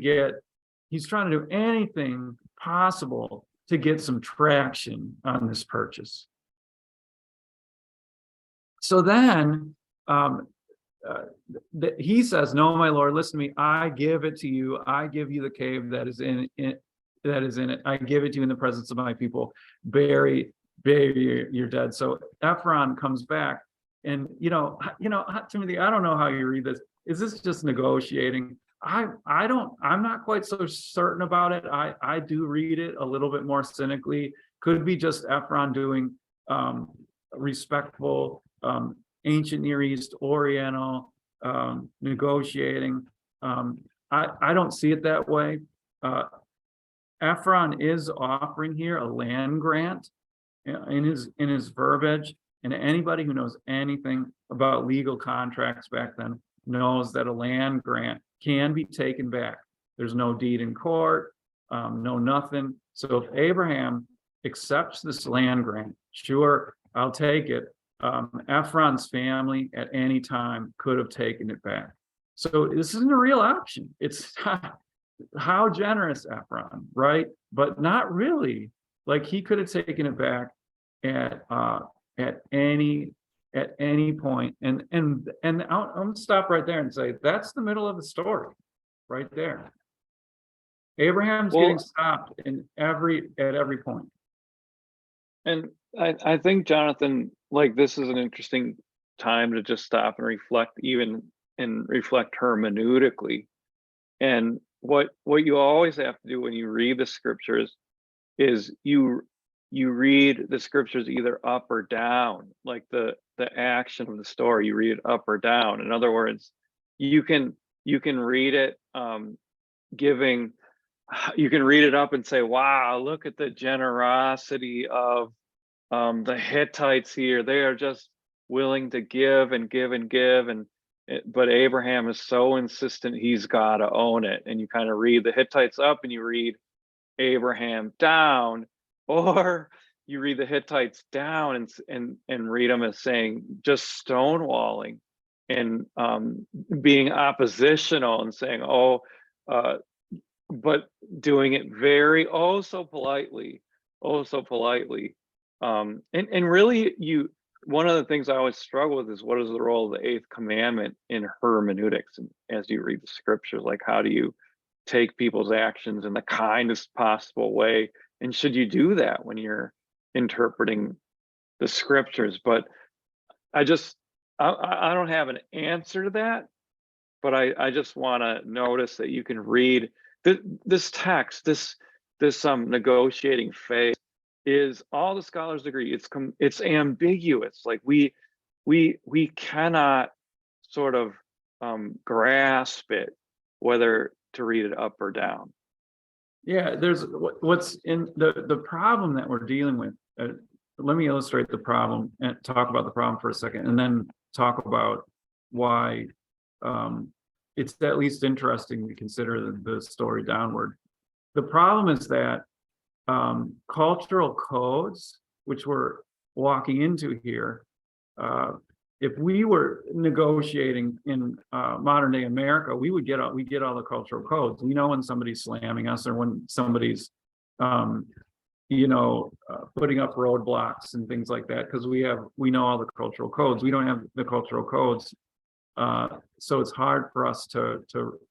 do anything possible to get some traction on this purchase. So then he says, no, my Lord, listen to me. I give it to you. I give you the cave that is in it. I give it to you in the presence of my people. Bury your dead. So Ephron comes back, and Timothy, I don't know how you read this. Is this just negotiating? I'm not quite so certain about it. I do read it a little bit more cynically. Could be just Ephron doing respectful ancient Near East Oriental negotiating. I don't see it that way. Ephron is offering here a land grant in his verbiage, and anybody who knows anything about legal contracts back then knows that a land grant can be taken back. There's no deed in court, no nothing. So if Abraham accepts this land grant, sure, I'll take it. Ephron's family at any time could have taken it back. So this isn't a real option. It's how generous Ephron, right? But not really. Like he could have taken it back at any point. And I'm gonna stop right there and say that's the middle of the story, right there. Abraham's getting stopped at every point.
And I think, Jonathan, like this is an interesting time to just stop and reflect, reflect hermeneutically. And what you always have to do when you read the scriptures is you read the scriptures either up or down, like the action of the story, you read it up or down. In other words, you can read it you can read it up and say, wow, look at the generosity of the Hittites here. They are just willing to give and give and give, but Abraham is so insistent he's got to own it. And you kind of read the Hittites up and you read Abraham down, or you read the Hittites down and read them as saying just stonewalling and being oppositional and saying, but doing it very so politely. And really, one of the things I always struggle with is what is the role of the eighth commandment in hermeneutics? And as you read the scriptures, like how do you take people's actions in the kindest possible way? And should you do that when you're interpreting the scriptures? But I don't have an answer to that, but I just want to notice that you can read this text, this negotiating phase is, all the scholars agree, it's ambiguous. Like we cannot sort of grasp it, whether to read it up or down.
Yeah, there's what's in the problem that we're dealing with. Let me illustrate the problem and talk about the problem for a second, and then talk about why it's at least interesting to consider the story downward. The problem is that cultural codes, which we're walking into here, if we were negotiating in modern day America, we get all the cultural codes. We know when somebody's slamming us or when somebody's putting up roadblocks and things like that, because we know all the cultural codes. We don't have the cultural codes, so it's hard for us to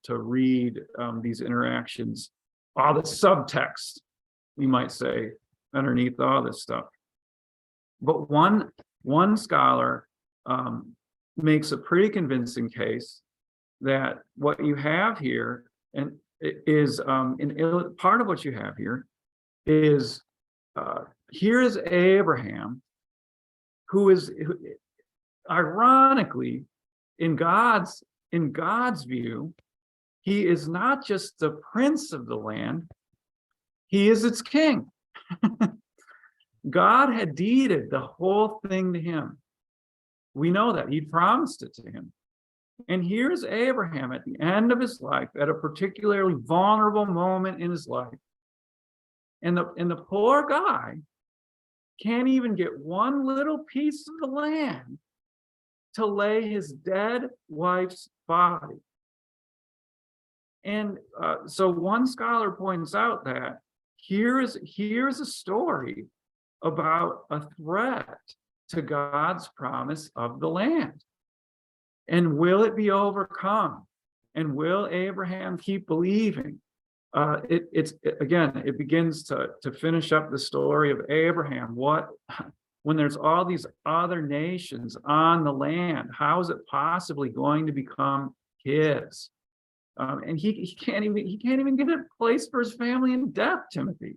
read these interactions, all the subtext, we might say, underneath all this stuff. But one scholar makes a pretty convincing case that what you have here and is part of what you have here is here is Abraham, who ironically, in God's view, he is not just the prince of the land, he is its king. God had deeded the whole thing to him. We know that. He promised it to him. And here's Abraham at the end of his life, at a particularly vulnerable moment in his life. And the poor guy can't even get one little piece of the land to lay his dead wife's body. And so one scholar points out that here's a story about a threat to God's promise of the land. And will it be overcome? And will Abraham keep believing? It begins to finish up the story of Abraham. When there's all these other nations on the land, how is it possibly going to become his? And he can't even get a place for his family in death, Timothy.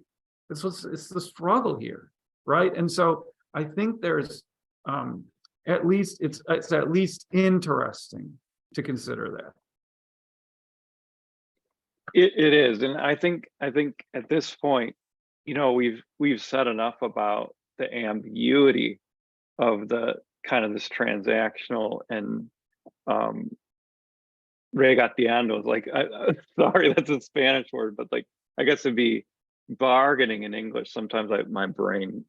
it's the struggle here, right? And so I think there's at least it's at least interesting to consider that.
It is, and I think at this point, we've said enough about the ambiguity of the kind of this transactional and regateando, like sorry, that's a Spanish word, but like I guess it'd be bargaining in English. Sometimes my brain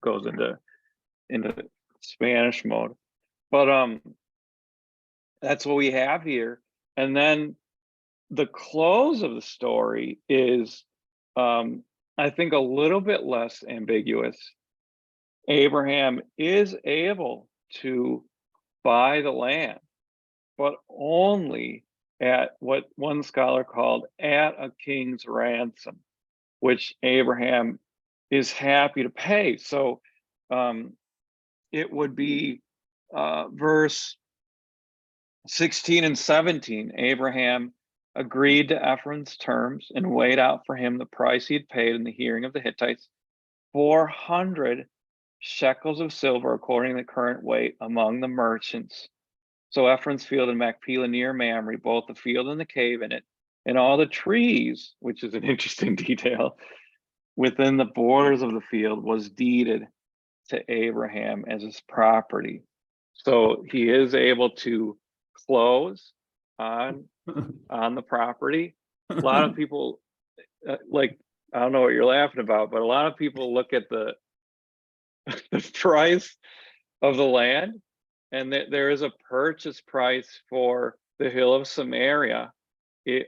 goes into Spanish mode, but that's what we have here. And then the close of the story is, I think, a little bit less ambiguous. Abraham is able to buy the land, but only at what one scholar called at a king's ransom, which Abraham is happy to pay. So it would be verse 16 and 17. Abraham agreed to Ephron's terms and weighed out for him the price he had paid in the hearing of the Hittites, 400 shekels of silver, according to the current weight among the merchants. So Ephron's field in Machpelah near Mamre, both the field and the cave in it, and all the trees, which is an interesting detail, within the borders of the field was deeded to Abraham as his property. So he is able to close on the property. A lot of people, like, I don't know what you're laughing about, but a lot of people look at the price of the land, and there is a purchase price for the hill of Samaria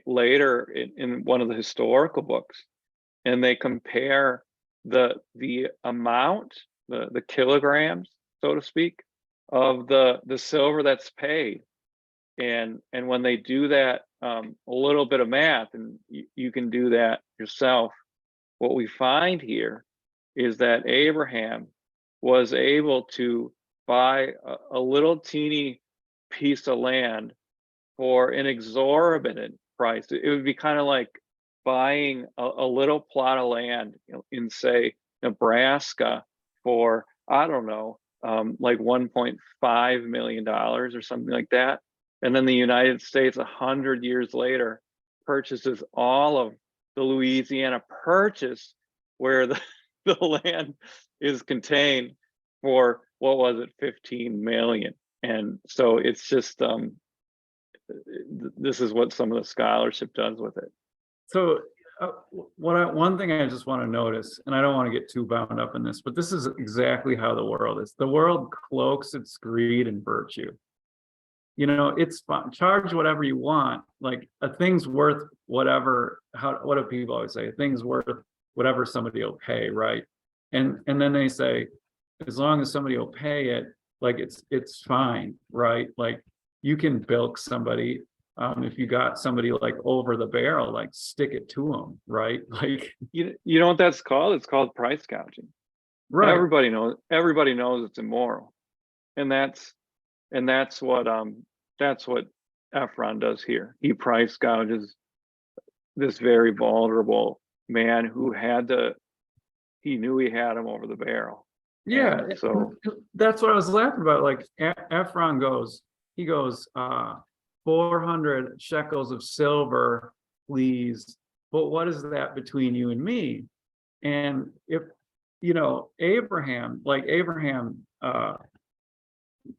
later in one of the historical books, and they compare the amount, the kilograms, so to speak, of the silver that's paid. And when they do that, a little bit of math, and you can do that yourself, what we find here is that Abraham was able to buy a little teeny piece of land for an exorbitant price. It would be kind of like buying a little plot of land in, say, Nebraska for, I don't know, like $1.5 million or something like that. And then the United States, 100 years later, purchases all of the Louisiana Purchase, where the land is contained, for, what was it, 15 million. And so it's just, this is what some of the scholarship does with it.
So one thing I just want to notice, and I don't want to get too bound up in this, but this is exactly how the world is. The world cloaks its greed and virtue. It's fine. Charge whatever you want. Like, a thing's worth whatever. What do people always say? A thing's worth whatever somebody will pay, right? And then they say, as long as somebody will pay it, like it's fine, right? Like, you can bilk somebody. If you got somebody like over the barrel, like, stick it to them, right? Like,
you know what that's called? It's called price gouging.
right.
Everybody knows it's immoral, and that's what Ephron does here. He price gouges this very vulnerable man who he knew he had him over the barrel.
Yeah,
and so
that's what I was laughing about. Like, Ephron goes 400 shekels of silver, please. But what is that between you and me? And if Abraham,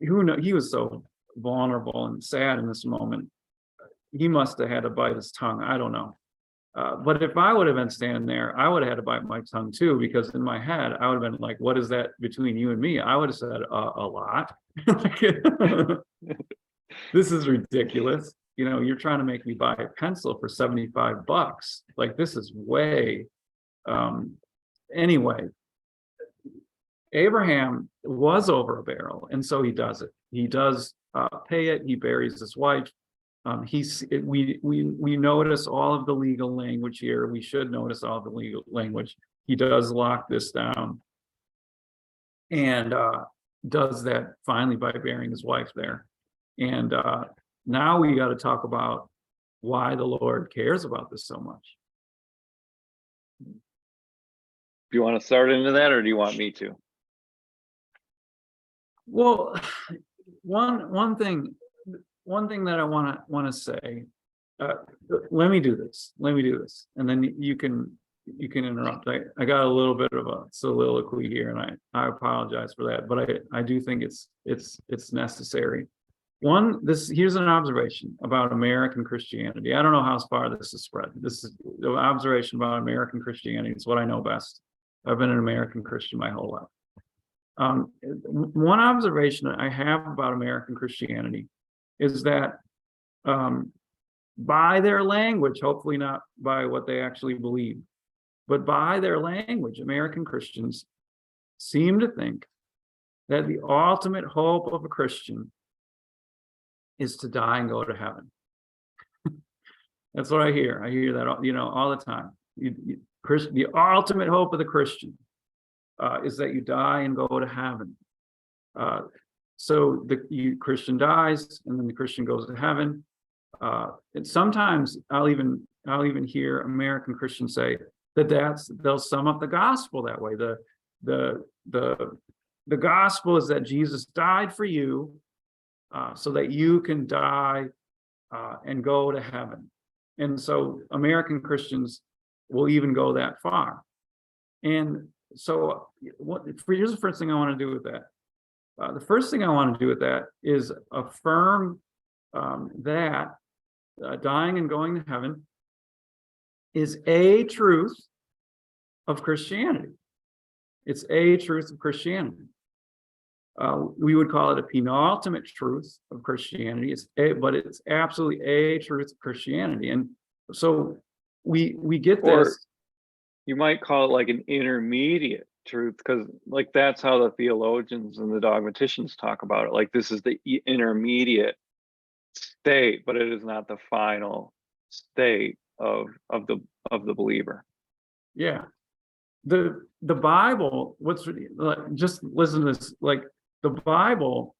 who knows, he was so vulnerable and sad in this moment. He must have had to bite his tongue. I don't know. But if I would have been standing there, I would have had to bite my tongue too, because in my head, I would have been like, what is that between you and me? I would have said a lot. This is ridiculous. You're trying to make me buy a pencil for $75. Like, this is way. Anyway, Abraham was over a barrel, and so he does it. He does pay it. He buries his wife. We notice all of the legal language here. We should notice all of the legal language. He does lock this down, and does that finally by burying his wife there. And now we got to talk about why the Lord cares about this so much.
you want to start into that, or do you want me to?
Well, one thing that I want to say. Uh, Let me do this. And then you can interrupt. I got a little bit of a soliloquy here, and I apologize for that, but I do think it's necessary. Here's an observation about American Christianity. I don't know how far this is spread. This is the observation about American Christianity. It's what I know best. I've been an American Christian my whole life. One observation that I have about American Christianity is that by their language, hopefully not by what they actually believe, but by their language, American Christians seem to think that the ultimate hope of a Christian is to die and go to heaven. That's what I hear. I hear that, all the time. The ultimate hope of the Christian is that you die and go to heaven. So the Christian dies, and then the Christian goes to heaven. And sometimes I'll even hear American Christians say that they'll sum up the gospel that way. The gospel is that Jesus died for you, so that you can die and go to heaven. And so American Christians will even go that far. And so here's the first thing I want to do with that. The first thing I want to do with that is affirm that dying and going to heaven is a truth of Christianity. It's a truth of Christianity. We would call it a penultimate truth of Christianity. But it's absolutely a truth of Christianity. And so we get this.
Or you might call it like an intermediate truth, because like that's how the theologians and the dogmaticians talk about it. Like this is the intermediate state, but it is not the final state of the believer.
Yeah. The Bible, just listen to this, like the Bible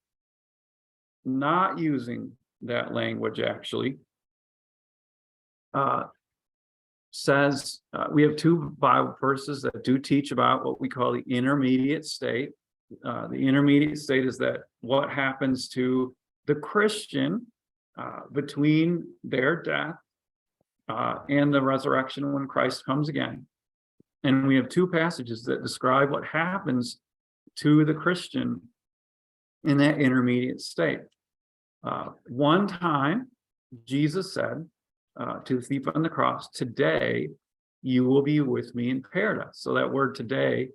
not using that language actually says we have two Bible verses that do teach about what we call the intermediate state. The intermediate state is that what happens to the Christian between their death and the resurrection when Christ comes again. And we have two passages that describe what happens to the Christian in that intermediate state. One time, Jesus said to the thief on the cross, "Today you will be with me in paradise." So that word "today"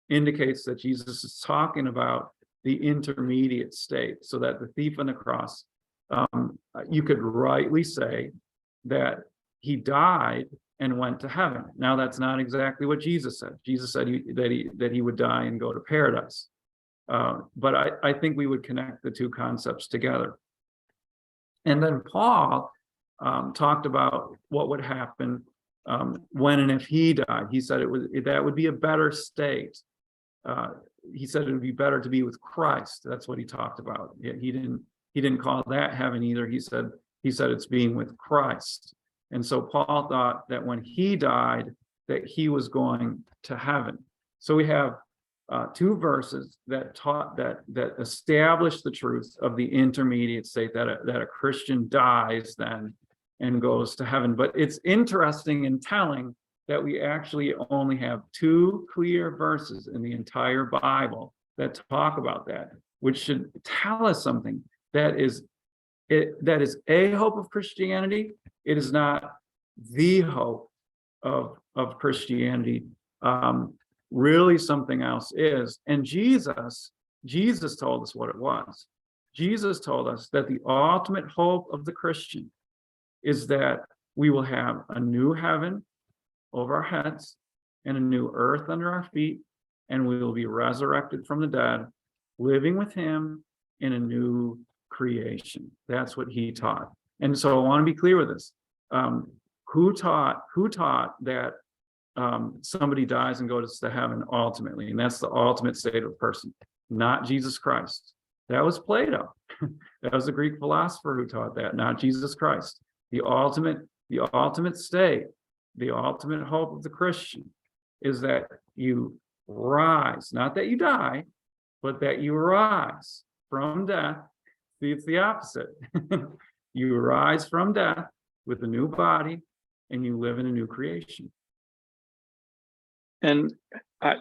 indicates that Jesus is talking about the intermediate state, so that the thief on the cross, you could rightly say that he died and went to heaven. Now, that's not exactly what Jesus said. Jesus said that he would die and go to paradise. But I think we would connect the two concepts together. And then Paul talked about what would happen when and if he died. He said that would be a better state. He said it would be better to be with Christ. That's what he talked about. He didn't call that heaven either. He said it's being with Christ. And so Paul thought that when he died, that he was going to heaven. So we have two verses that taught that establish the truth of the intermediate state, that a Christian dies then and goes to heaven. But it's interesting and telling that we actually only have two clear verses in the entire Bible that talk about that, which should tell us something. That is a hope of Christianity. It is not the hope of Christianity. Really something else is. And Jesus told us what it was. Jesus told us that the ultimate hope of the Christian is that we will have a new heaven over our heads and a new earth under our feet, and we will be resurrected from the dead, living with him in a new creation. That's what he taught. And so I want to be clear with this. Who taught that somebody dies and goes to heaven ultimately, and that's the ultimate state of a person? Not Jesus Christ. That was Plato. That was a Greek philosopher who taught that, not Jesus Christ. The ultimate state, the ultimate hope of the Christian is that you rise, not that you die, but that you rise from death. See, it's the opposite. You rise from death with a new body, and you live in a new creation.
And I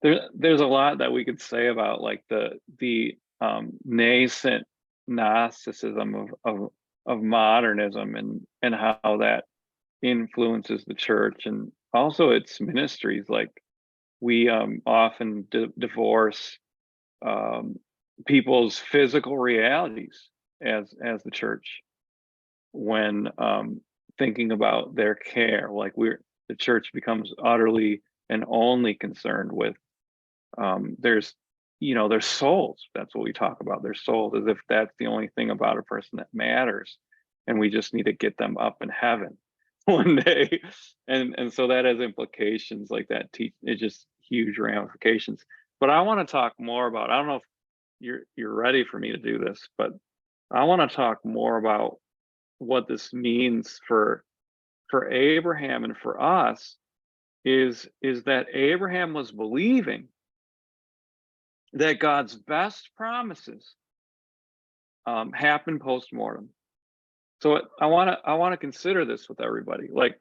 there's a lot that we could say about like the nascent Gnosticism of modernism and how that influences the church and also its ministries. Like we often divorce people's physical realities as the church when thinking about their care. Like the church becomes utterly and only concerned with their souls. That's what we talk about, their souls, as if that's the only thing about a person that matters, and we just need to get them up in heaven one day. And so that has implications like that. It's just huge ramifications. But I want to talk more about, I don't know if you're ready for me to do this, but I want to talk more about what this means for Abraham and for us is that Abraham was believing that God's best promises happen post-mortem. So I want to consider this with everybody. Like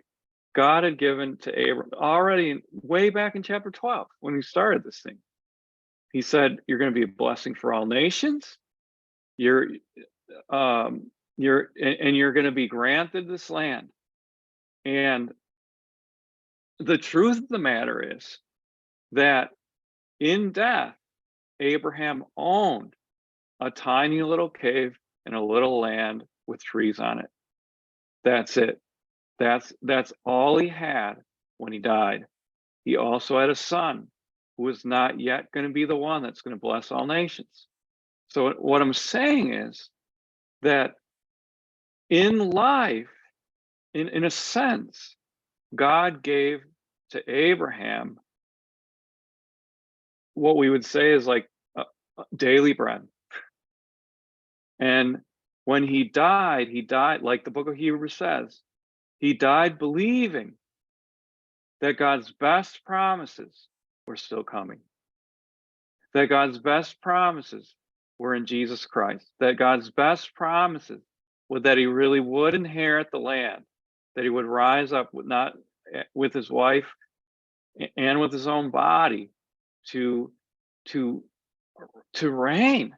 God had given to Abraham already way back in chapter 12 when he started this thing. He said, "You're going to be a blessing for all nations. You're going to be granted this land." And the truth of the matter is that in death, Abraham owned a tiny little cave in a little land with trees on it. That's it. That's all he had when he died. He also had a son who was not yet going to be the one that's going to bless all nations. So what I'm saying is that in life, in a sense, God gave to Abraham what we would say is like daily bread. And when he died like the book of Hebrews says, he died believing that God's best promises were still coming, that God's best promises were in Jesus Christ, that God's best promises were that he really would inherit the land, that he would rise up with his wife and with his own body to reign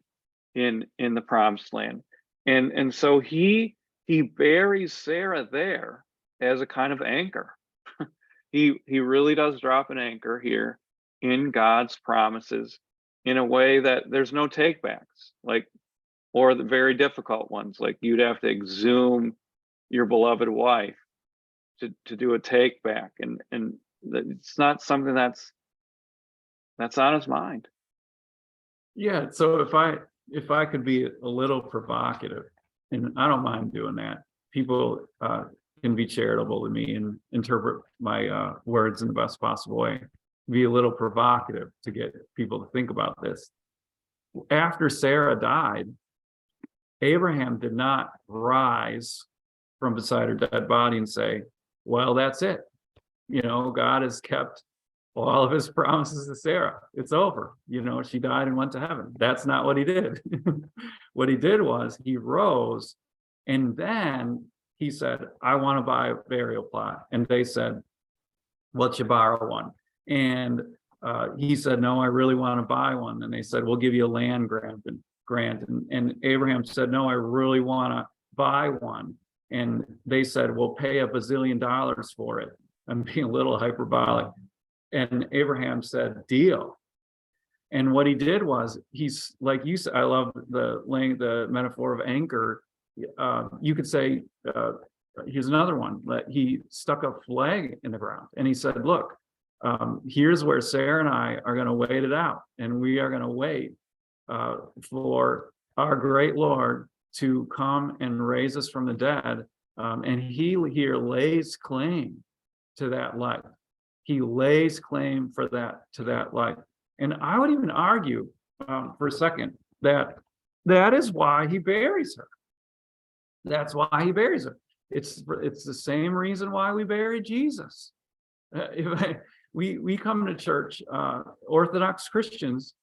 in the promised land. And so he buries Sarah there as a kind of anchor. He really does drop an anchor here in God's promises in a way that there's no takebacks, like, or the very difficult ones, like you'd have to exhume your beloved wife to do a take back, and it's not something that's on his mind.
Yeah, so if I could be a little provocative, and I don't mind doing that. People can be charitable to me and interpret my words in the best possible way. Be a little provocative to get people to think about this. After Sarah died, Abraham did not rise from beside her dead body and say, "Well, that's it. God has kept all of his promises to Sarah. It's over. She died and went to heaven." That's not what he did. What he did was he rose, and then he said, "I want to buy a burial plot." And they said, "Let you borrow one." And he said, "No, I really want to buy one." And they said, "We'll give you a land grant." And Abraham said, "No, I really want to buy one." And they said, "We'll pay $1 bazillion for it." I'm being a little hyperbolic. And Abraham said, "Deal." And what he did was, he's like you said, I love the metaphor of anchor. You could say, here's another one, that he stuck a flag in the ground and he said, "Look, here's where Sarah and I are going to wait it out. And we are going to wait for our great Lord to come and raise us from the dead." And he here lays claim to that life. He lays claim to that life. And I would even argue for a second that is why he buries her. That's why he buries her. It's the same reason why we bury Jesus. We come to church, Orthodox Christians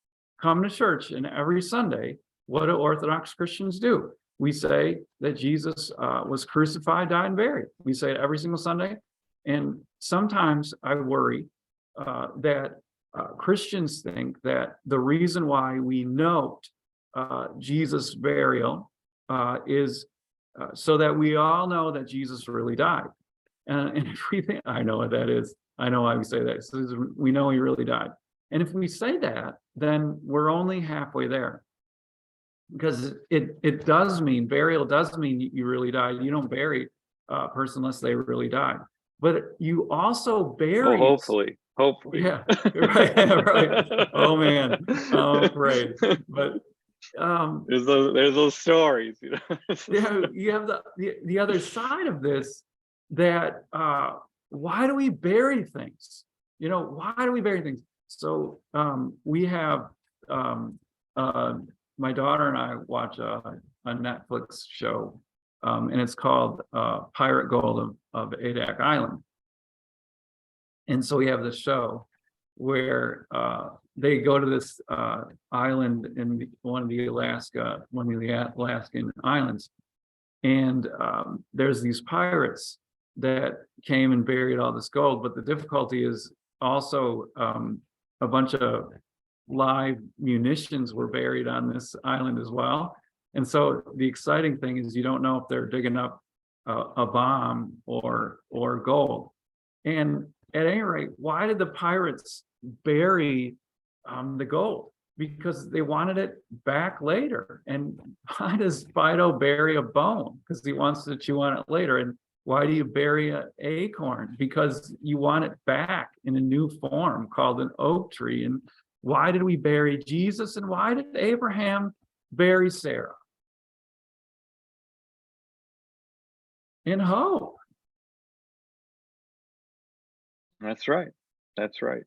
come to church, and every Sunday, what do Orthodox Christians do? We say that Jesus was crucified, died, and buried. We say it every single Sunday. And sometimes I worry that Christians think that the reason why we note Jesus' burial is so that we all know that Jesus really died. And if we think, I know what that is. I know why we say that. So we know he really died. And if we say that, then we're only halfway there. Because it does mean, burial does mean you really died. You don't bury a person unless they really died. But you also bury.
Well, hopefully.
Yeah, right, right. Oh man, oh pray. But
there's those stories, you know.
yeah, you have the other side of this, that why do we bury things? You know, why do we bury things? So we have my daughter and I watch a Netflix show, and it's called Pirate Gold of Adak Island. And so we have this show where they go to this island in one of the Alaskan islands, and there's these pirates that came and buried all this gold. But the difficulty is also a bunch of live munitions were buried on this island as well. And so the exciting thing is you don't know if they're digging up a bomb or gold. And at any rate, why did the pirates bury the gold? Because they wanted it back later. And why does Fido bury a bone? Because he wants to chew on it later. And why do you bury an acorn? Because you want it back in a new form called an oak tree. And why did we bury Jesus? And why did Abraham bury Sarah? In hope.
That's right. That's right.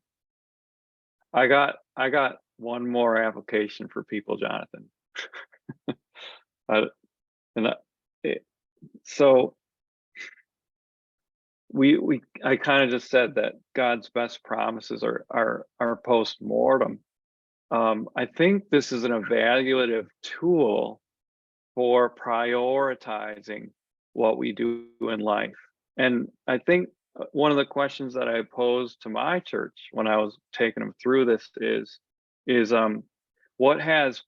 I got one more application for people, Jonathan. So I kind of just said that God's best promises are post-mortem. I think this is an evaluative tool for prioritizing what we do in life. And I think one of the questions that I posed to my church when I was taking them through this is what has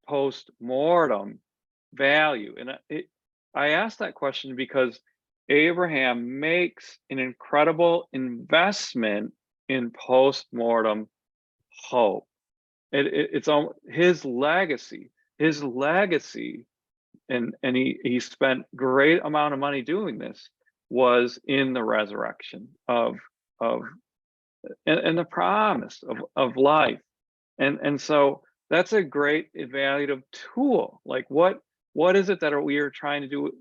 post-mortem value? And I asked that question because Abraham makes an incredible investment in post-mortem hope. It's on his legacy, and he spent great amount of money doing this, was in the resurrection and the promise of life. And so that's a great evaluative tool. Like what is it that we are trying to do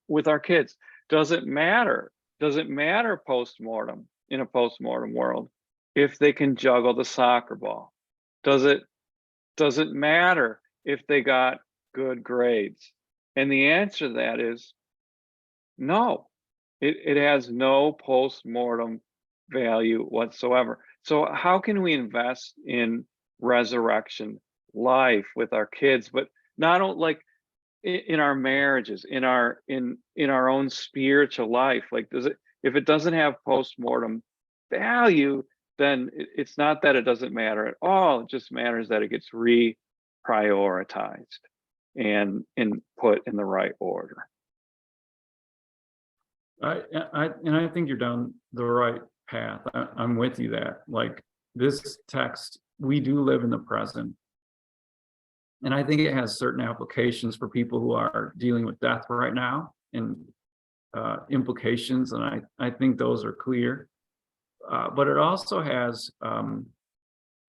with our kids? Does it matter post-mortem, in a post-mortem world, if they can juggle the soccer ball? Does it matter if they got good grades? And the answer to that is no. It has no post-mortem value whatsoever. So how can we invest in resurrection life with our kids, but not only like in our marriages, in our own spiritual life? Like, if it doesn't have post-mortem value, then it's not that it doesn't matter at all. It just matters that it gets reprioritized and put in the right order.
I think you're down the right path. I'm with you that, like, this text, we do live in the present. And I think it has certain applications for people who are dealing with death right now, and implications. And I think those are clear. But it also has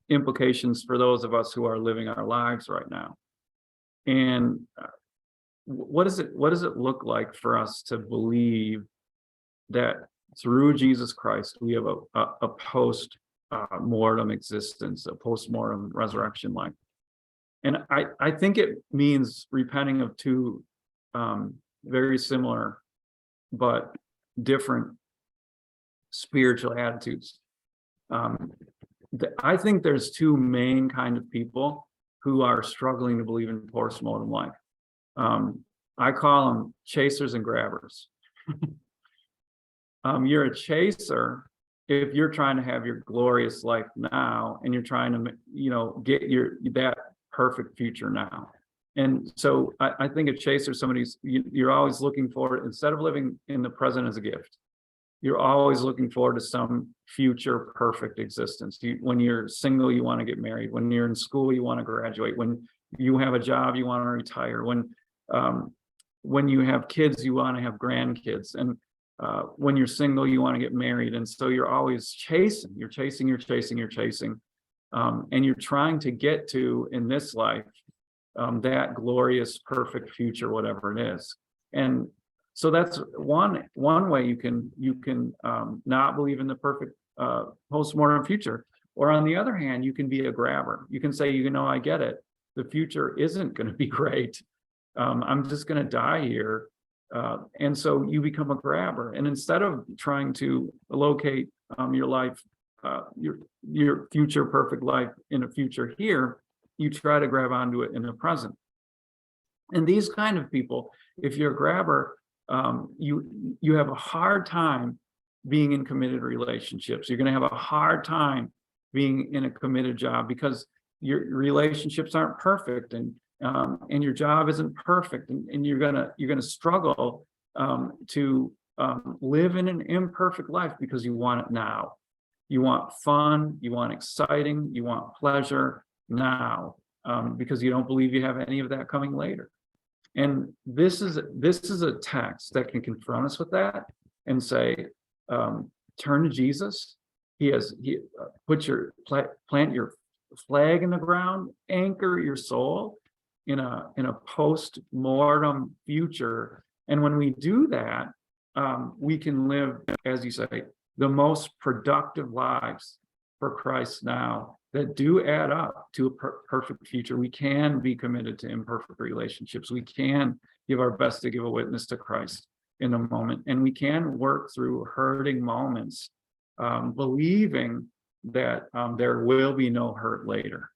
implications for those of us who are living our lives right now. And what does it look like for us to believe that through Jesus Christ we have a post-mortem existence, a post-mortem resurrection life? And I think it means repenting of two very similar but different spiritual attitudes. I think there's two main kind of people who are struggling to believe in postmortem life. I call them chasers and grabbers. You're a chaser if you're trying to have your glorious life now, and you're trying to, get that perfect future now. And so I think a chaser, you're always looking forward, instead of living in the present as a gift, you're always looking forward to some future perfect existence. When you're single, you want to get married. When you're in school, you want to graduate. When you have a job, you want to retire. When you have kids, you want to have grandkids. And when you're single, you want to get married. And so you're always chasing. You're chasing. And you're trying to get to, in this life, that glorious, perfect future, whatever it is. And so that's one way you can not believe in the perfect postmortem future. Or on the other hand, you can be a grabber. You can say, I get it. The future isn't going to be great. I'm just going to die here. And so you become a grabber. And instead of trying to locate your life, your future perfect life in a future here, you try to grab onto it in the present. And these kind of people, if you're a grabber, you have a hard time being in committed relationships. You're going to have a hard time being in a committed job because your relationships aren't perfect, and your job isn't perfect, and you're gonna struggle to live in an imperfect life because you want it now. You want fun, you want exciting, you want pleasure now, because you don't believe you have any of that coming later. And this is a text that can confront us with that and say, turn to Jesus. Plant your flag in the ground, anchor your soul in a post-mortem future. And when we do that, we can live, as you say, the most productive lives for Christ now that do add up to a perfect future. We can be committed to imperfect relationships. We can give our best to give a witness to Christ in the moment. And we can work through hurting moments, believing that there will be no hurt later.